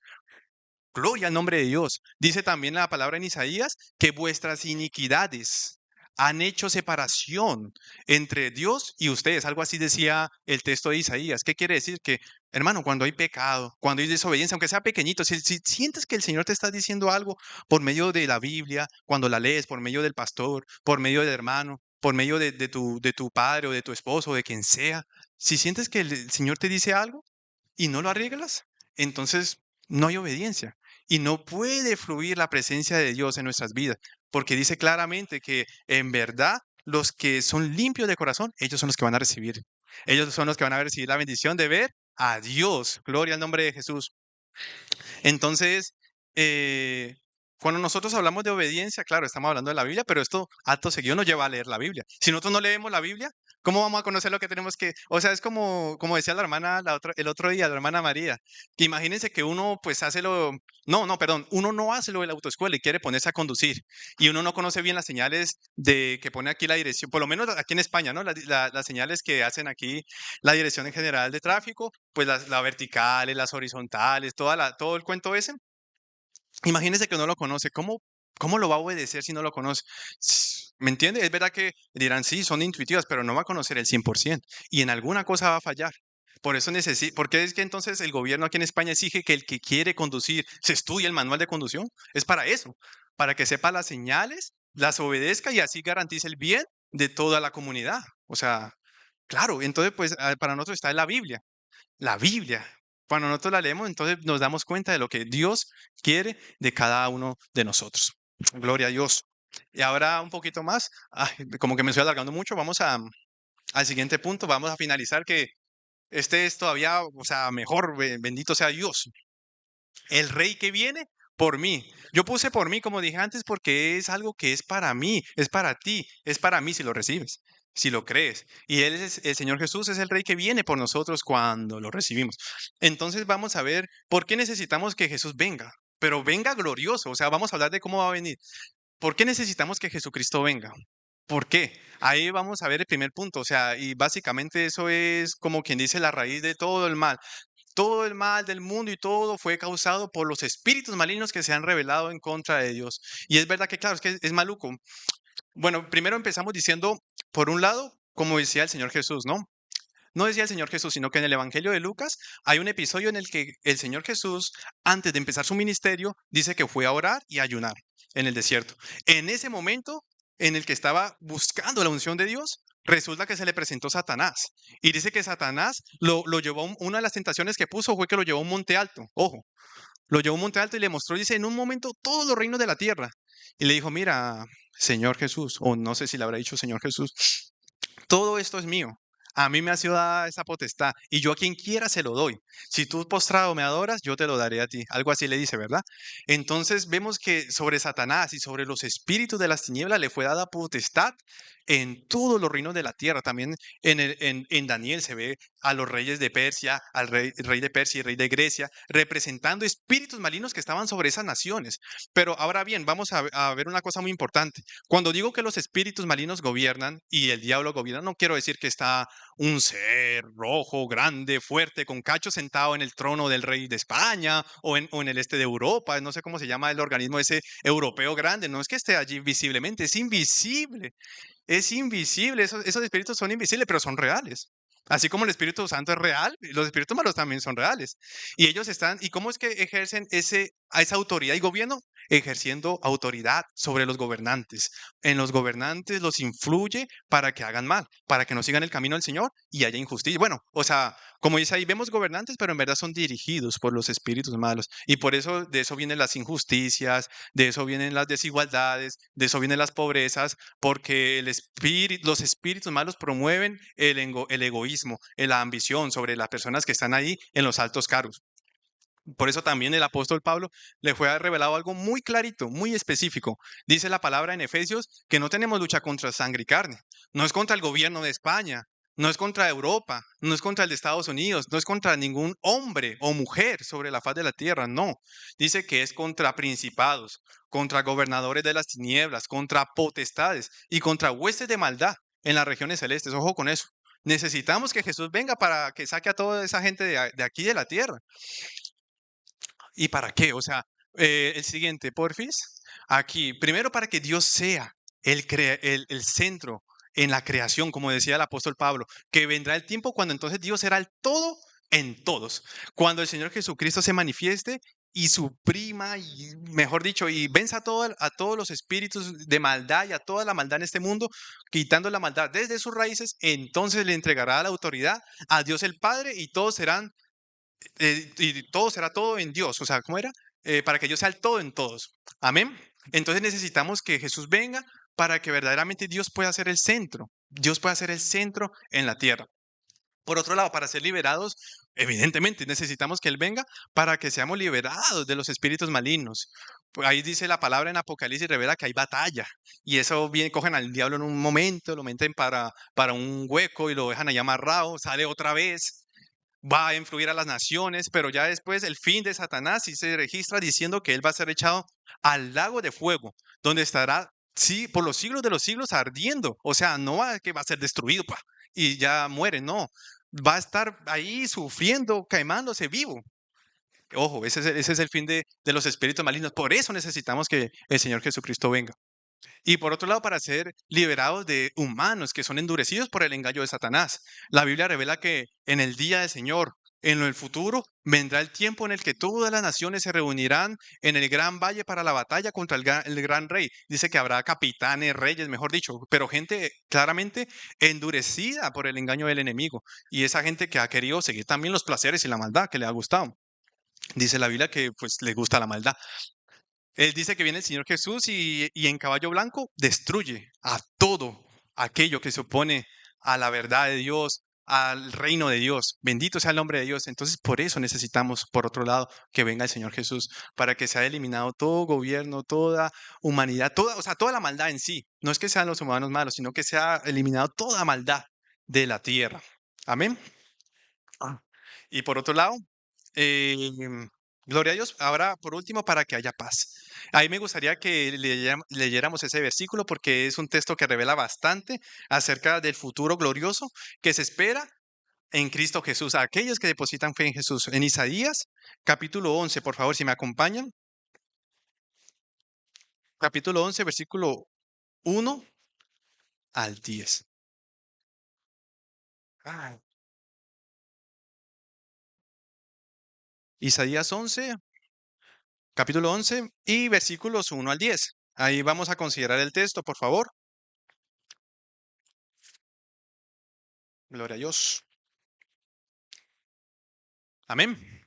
Gloria al nombre de Dios. Dice también la palabra en Isaías que vuestras iniquidades Han hecho separación entre Dios y ustedes. Algo así decía el texto de Isaías. ¿Qué quiere decir? Que, hermano, cuando hay pecado, cuando hay desobediencia, aunque sea pequeñito, si sientes que el Señor te está diciendo algo por medio de la Biblia, cuando la lees, por medio del pastor, por medio del hermano, por medio de tu padre o de tu esposo o de quien sea, si sientes que el Señor te dice algo y no lo arreglas, entonces no hay obediencia y no puede fluir la presencia de Dios en nuestras vidas, porque dice claramente que en verdad los que son limpios de corazón, ellos son los que van a recibir. Ellos son los que van a recibir la bendición de ver a Dios. Gloria al nombre de Jesús. Entonces, eh, cuando nosotros hablamos de obediencia, claro, estamos hablando de la Biblia, pero esto acto seguido nos lleva a leer la Biblia. Si nosotros no leemos la Biblia, ¿cómo vamos a conocer lo que tenemos que? O sea, es como decía la hermana el otro día, la hermana María, que imagínense que uno pues hace lo, no, perdón, uno no hace lo de la autoescuela y quiere ponerse a conducir y uno no conoce bien las señales de que pone aquí la dirección, por lo menos aquí en España, ¿no? Las señales que hacen aquí la Dirección en General de Tráfico, pues las verticales, las horizontales, todo el cuento ese. Imagínese que no lo conoce. ¿Cómo lo va a obedecer si no lo conoce? ¿Me entiende? Es verdad que dirán, sí, son intuitivas, pero no va a conocer el 100%. Y en alguna cosa va a fallar. Por eso porque es que entonces el gobierno aquí en España exige que el que quiere conducir se estudie el manual de conducción. Es para eso, para que sepa las señales, las obedezca y así garantice el bien de toda la comunidad. O sea, claro, entonces pues para nosotros está en la Biblia. La Biblia. Cuando nosotros la leemos, entonces nos damos cuenta de lo que Dios quiere de cada uno de nosotros. Gloria a Dios. Y ahora un poquito más, como que me estoy alargando mucho, vamos al siguiente punto, vamos a finalizar que este es todavía, o sea, mejor, bendito sea Dios. El rey que viene por mí. Yo puse por mí, como dije antes, porque es algo que es para mí, es para ti, es para mí si lo recibes, si lo crees. Y el Señor Jesús es el rey que viene por nosotros cuando lo recibimos. Entonces vamos a ver por qué necesitamos que Jesús venga, pero venga glorioso. O sea, vamos a hablar de cómo va a venir. ¿Por qué necesitamos que Jesucristo venga? ¿Por qué? Ahí vamos a ver el primer punto, o sea, y básicamente eso es como quien dice la raíz de todo el mal. Todo el mal del mundo y todo fue causado por los espíritus malignos que se han revelado en contra de Dios. Y es verdad que, claro, es que es maluco. Bueno, primero empezamos diciendo, por un lado, como decía el Señor Jesús, ¿no? No decía el Señor Jesús, sino que en el Evangelio de Lucas hay un episodio en el que el Señor Jesús, antes de empezar su ministerio, dice que fue a orar y a ayunar en el desierto. En ese momento en el que estaba buscando la unción de Dios, resulta que se le presentó Satanás. Y dice que Satanás lo llevó, una de las tentaciones que puso fue que lo llevó a un monte alto. Ojo, lo llevó a un monte alto y le mostró, dice, en un momento todos los reinos de la tierra. Y le dijo, mira, Señor Jesús, o no sé si le habrá dicho Señor Jesús, todo esto es mío. A mí me ha sido dada esa potestad y yo a quien quiera se lo doy. Si tú postrado me adoras, yo te lo daré a ti. Algo así le dice, ¿verdad? Entonces vemos que sobre Satanás y sobre los espíritus de las tinieblas le fue dada potestad en todos los reinos de la tierra. También en Daniel se ve a los reyes de Persia, al rey de Persia y rey de Grecia, representando espíritus malignos que estaban sobre esas naciones. Pero ahora bien, vamos a ver una cosa muy importante. Cuando digo que los espíritus malignos gobiernan y el diablo gobierna, no quiero decir que está un ser rojo, grande, fuerte, con cacho sentado en el trono del rey de España o en el este de Europa, no sé cómo se llama el organismo ese europeo grande, no es que esté allí visiblemente, es invisible. Es invisible, esos espíritus son invisibles, pero son reales. Así como el Espíritu Santo es real, los espíritus malos también son reales. Y ellos están, ¿y cómo es que ejercen a esa autoridad y gobierno? Ejerciendo autoridad sobre los gobernantes. En los gobernantes los influye para que hagan mal, para que no sigan el camino del Señor y haya injusticia. Bueno, o sea, como dice ahí, vemos gobernantes, pero en verdad son dirigidos por los espíritus malos. Y por eso de eso vienen las injusticias, de eso vienen las desigualdades, de eso vienen las pobrezas, porque los espíritus malos promueven el egoísmo, la ambición sobre las personas que están ahí en los altos cargos. Por eso también el apóstol Pablo le fue revelado algo muy clarito, muy específico. Dice la palabra en Efesios que no tenemos lucha contra sangre y carne. No es contra el gobierno de España, no es contra Europa, no es contra el de Estados Unidos, no es contra ningún hombre o mujer sobre la faz de la tierra, no. Dice que es contra principados, contra gobernadores de las tinieblas, contra potestades y contra huestes de maldad en las regiones celestes. Ojo con eso. Necesitamos que Jesús venga para que saque a toda esa gente de aquí de la tierra. ¿Y para qué? O sea, el siguiente, porfis. Aquí, primero para que Dios sea el centro en la creación, como decía el apóstol Pablo, que vendrá el tiempo cuando entonces Dios será el todo en todos. Cuando el Señor Jesucristo se manifieste y suprima, y mejor dicho, y venza a todos los espíritus de maldad y a toda la maldad en este mundo, quitando la maldad desde sus raíces, entonces le entregará la autoridad a Dios el Padre y todo será todo en Dios. O sea, ¿cómo era? Para que Dios sea el todo en todos. Amén. Entonces necesitamos que Jesús venga para que verdaderamente Dios pueda ser el centro. Dios pueda ser el centro en la tierra. Por otro lado, para ser liberados, evidentemente necesitamos que Él venga para que seamos liberados de los espíritus malignos. Pues ahí dice la palabra en Apocalipsis, revela que hay batalla. Y eso viene, cogen al diablo en un momento, lo meten para un hueco y lo dejan ahí amarrado, sale otra vez, va a influir a las naciones, pero ya después el fin de Satanás sí se registra diciendo que él va a ser echado al lago de fuego, donde estará, sí, por los siglos de los siglos ardiendo. O sea, no va que va a ser destruido y ya muere, no. Va a estar ahí sufriendo, quemándose vivo. Ojo, ese es el fin de los espíritus malignos. Por eso necesitamos que el Señor Jesucristo venga. Y por otro lado, para ser liberados de humanos que son endurecidos por el engaño de Satanás. La Biblia revela que en el día del Señor, en el futuro, vendrá el tiempo en el que todas las naciones se reunirán en el gran valle para la batalla contra el gran rey. Dice que habrá capitanes, reyes, mejor dicho, pero gente claramente endurecida por el engaño del enemigo. Y esa gente que ha querido seguir también los placeres y la maldad que le ha gustado. Dice la Biblia que pues le gusta la maldad. Él dice que viene el Señor Jesús y en caballo blanco destruye a todo aquello que se opone a la verdad de Dios, al reino de Dios. Bendito sea el nombre de Dios. Entonces, por eso necesitamos, por otro lado, que venga el Señor Jesús, para que sea eliminado todo gobierno, toda humanidad, toda, o sea, toda la maldad en sí. No es que sean los humanos malos, sino que sea eliminado toda maldad de la tierra. Amén. Y por otro lado, gloria a Dios. Ahora, por último, para que haya paz. Ahí me gustaría que leyéramos ese versículo porque es un texto que revela bastante acerca del futuro glorioso que se espera en Cristo Jesús, a aquellos que depositan fe en Jesús. En Isaías, capítulo 11, por favor, si me acompañan. Capítulo 11, versículo 1 al 10. Ah, Isaías 11, capítulo 11 y versículos 1 al 10. Ahí vamos a considerar el texto, por favor. Gloria a Dios. Amén.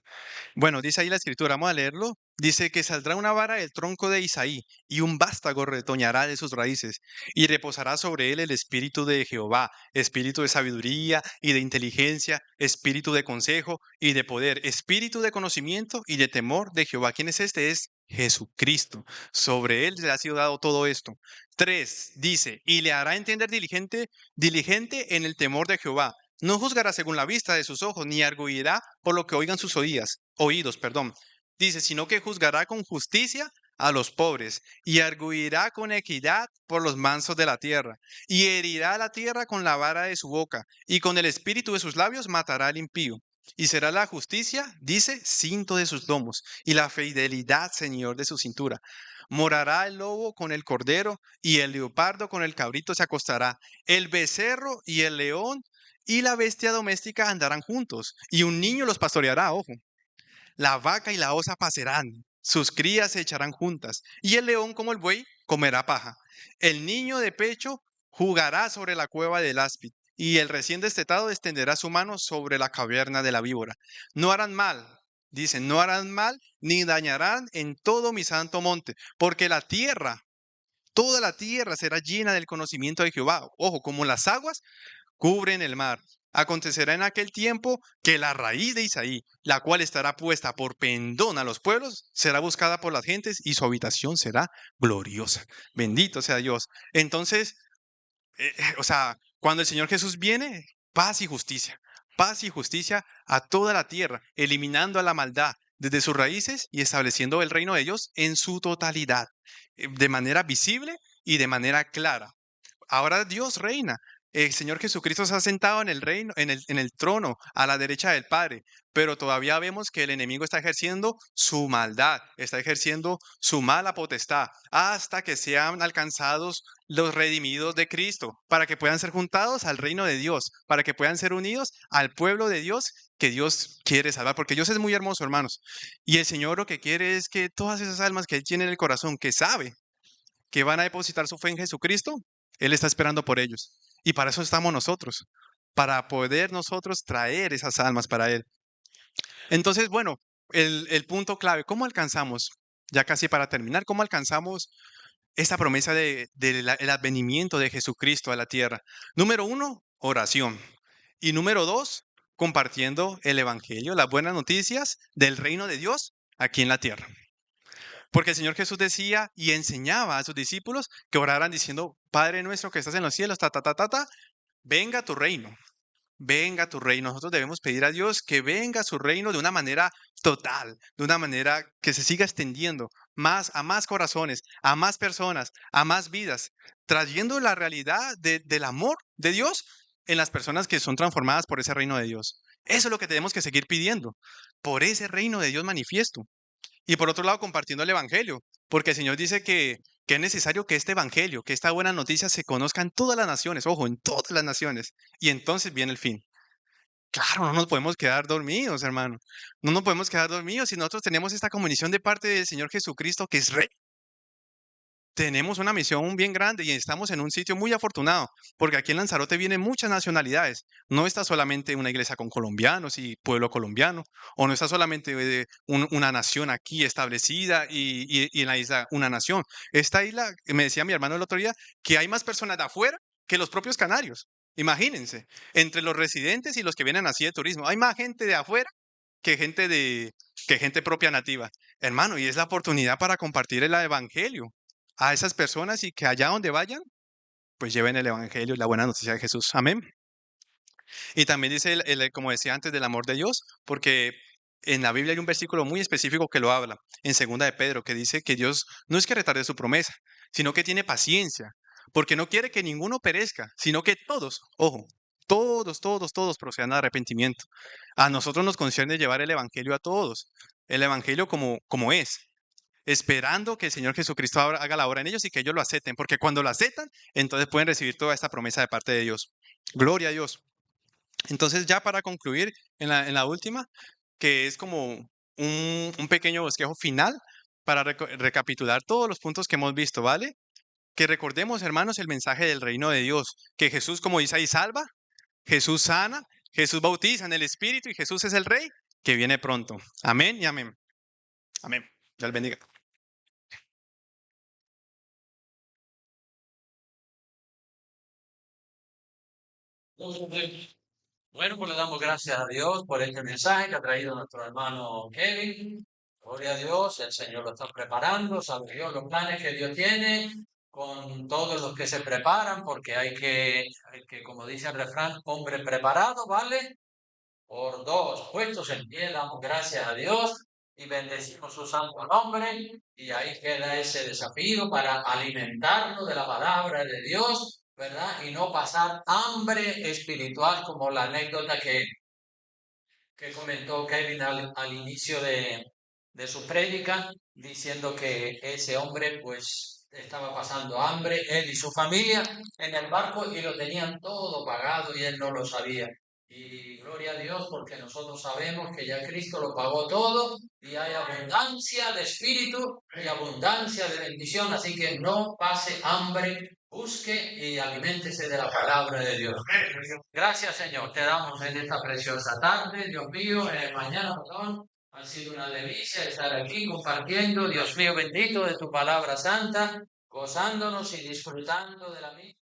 Bueno, dice ahí la escritura, vamos a leerlo. Dice que saldrá una vara del tronco de Isaí y un vástago retoñará de sus raíces y reposará sobre él el espíritu de Jehová, espíritu de sabiduría y de inteligencia, espíritu de consejo y de poder, espíritu de conocimiento y de temor de Jehová. ¿Quién es este? Es Jesucristo. Sobre él le ha sido dado todo esto. 3, dice, y le hará entender diligente en el temor de Jehová. No juzgará según la vista de sus ojos, ni arguirá por lo que oigan sus oídos, perdón. Dice, sino que juzgará con justicia a los pobres, y arguirá con equidad por los mansos de la tierra, y herirá a la tierra con la vara de su boca, y con el espíritu de sus labios matará al impío. Y será la justicia, dice, cinto de sus lomos, y la fidelidad, señor de su cintura. Morará el lobo con el cordero, y el leopardo con el cabrito se acostará. El becerro y el león y la bestia doméstica andarán juntos, y un niño los pastoreará, ojo. La vaca y la osa pasarán, sus crías se echarán juntas, y el león como el buey comerá paja. El niño de pecho jugará sobre la cueva del áspid, y el recién destetado extenderá su mano sobre la caverna de la víbora. No harán mal, dicen, no harán mal, ni dañarán en todo mi santo monte, porque la tierra, toda la tierra será llena del conocimiento de Jehová. Ojo, como las aguas cubren el mar. Acontecerá en aquel tiempo que la raíz de Isaí, la cual estará puesta por pendón a los pueblos, será buscada por las gentes y su habitación será gloriosa. Bendito sea Dios. Entonces, o sea, cuando el Señor Jesús viene, paz y justicia a toda la tierra, eliminando a la maldad desde sus raíces y estableciendo el reino de Dios en su totalidad, de manera visible y de manera clara. Ahora Dios reina El Señor Jesucristo se ha sentado en el reino, en el trono, a la derecha del Padre, pero todavía vemos que el enemigo está ejerciendo su maldad, está ejerciendo su mala potestad, hasta que sean alcanzados los redimidos de Cristo, para que puedan ser juntados al reino de Dios, para que puedan ser unidos al pueblo de Dios que Dios quiere salvar, porque Dios es muy hermoso, hermanos. Y el Señor lo que quiere es que todas esas almas que Él tiene en el corazón, que sabe que van a depositar su fe en Jesucristo, Él está esperando por ellos. Y para eso estamos nosotros, para poder nosotros traer esas almas para Él. Entonces, bueno, el punto clave, ¿cómo alcanzamos, ya casi para terminar, cómo alcanzamos esta promesa el advenimiento de Jesucristo a la tierra? Número uno, oración. Y número dos, compartiendo el Evangelio, las buenas noticias del reino de Dios aquí en la tierra. Porque el Señor Jesús decía y enseñaba a sus discípulos que oraran diciendo, Padre nuestro que estás en los cielos, venga tu reino, venga tu reino. Nosotros debemos pedir a Dios que venga su reino de una manera total, de una manera que se siga extendiendo más a más corazones, a más personas, a más vidas, trayendo la realidad del amor de Dios en las personas que son transformadas por ese reino de Dios. Eso es lo que tenemos que seguir pidiendo, por ese reino de Dios manifiesto. Y por otro lado, compartiendo el Evangelio, porque el Señor dice que es necesario que este Evangelio, que esta buena noticia se conozca en todas las naciones, ojo, en todas las naciones, y entonces viene el fin. Claro, no nos podemos quedar dormidos, hermano. No nos podemos quedar dormidos si nosotros tenemos esta comunión de parte del Señor Jesucristo, que es Rey. Tenemos una misión bien grande y estamos en un sitio muy afortunado, porque aquí en Lanzarote vienen muchas nacionalidades. No está solamente una iglesia con colombianos y pueblo colombiano, o no está solamente una nación aquí establecida y en la isla una nación. Esta isla, me decía mi hermano el otro día, que hay más personas de afuera que los propios canarios. Imagínense, entre los residentes y los que vienen así de turismo, hay más gente de afuera que que gente propia nativa. Hermano, y es la oportunidad para compartir el evangelio a esas personas y que allá donde vayan, pues lleven el evangelio y la buena noticia de Jesús. Amén. Y también dice, como decía antes, del amor de Dios, porque en la Biblia hay un versículo muy específico que lo habla, en segunda de Pedro, que dice que Dios no es que retarde su promesa, sino que tiene paciencia, porque no quiere que ninguno perezca, sino que todos, ojo, todos procedan al arrepentimiento. A nosotros nos concierne llevar el evangelio a todos, el evangelio como es, esperando que el Señor Jesucristo haga la obra en ellos y que ellos lo acepten, porque cuando lo aceptan, entonces pueden recibir toda esta promesa de parte de Dios. Gloria a Dios. Entonces, ya para concluir en la última, que es como un pequeño bosquejo final para recapitular todos los puntos que hemos visto, ¿vale? Que recordemos, hermanos, el mensaje del reino de Dios, que Jesús, como dice ahí, salva, Jesús sana, Jesús bautiza en el Espíritu y Jesús es el Rey que viene pronto. Amén y amén. Amén. Dios bendiga. Bueno, pues le damos gracias a Dios por este mensaje que ha traído nuestro hermano Kevin. Gloria a Dios, el Señor lo está preparando, sabe Dios los planes que Dios tiene con todos los que se preparan, porque hay que, como dice el refrán, hombre preparado, ¿vale? Por dos, puestos en pie, damos gracias a Dios y bendecimos su santo nombre. Y ahí queda ese desafío para alimentarnos de la palabra de Dios, ¿verdad? Y no pasar hambre espiritual como la anécdota que comentó Kevin al inicio de su prédica, diciendo que ese hombre pues estaba pasando hambre, él y su familia, en el barco y lo tenían todo pagado y él no lo sabía. Y gloria a Dios porque nosotros sabemos que ya Cristo lo pagó todo y hay abundancia de espíritu y abundancia de bendición, así que no pase hambre, busque y aliméntese de la palabra de Dios. Gracias, Señor. Te damos en esta preciosa tarde, Dios mío, mañana, perdón. Ha sido una delicia estar aquí compartiendo, Dios mío bendito, de tu palabra santa, gozándonos y disfrutando de la misma.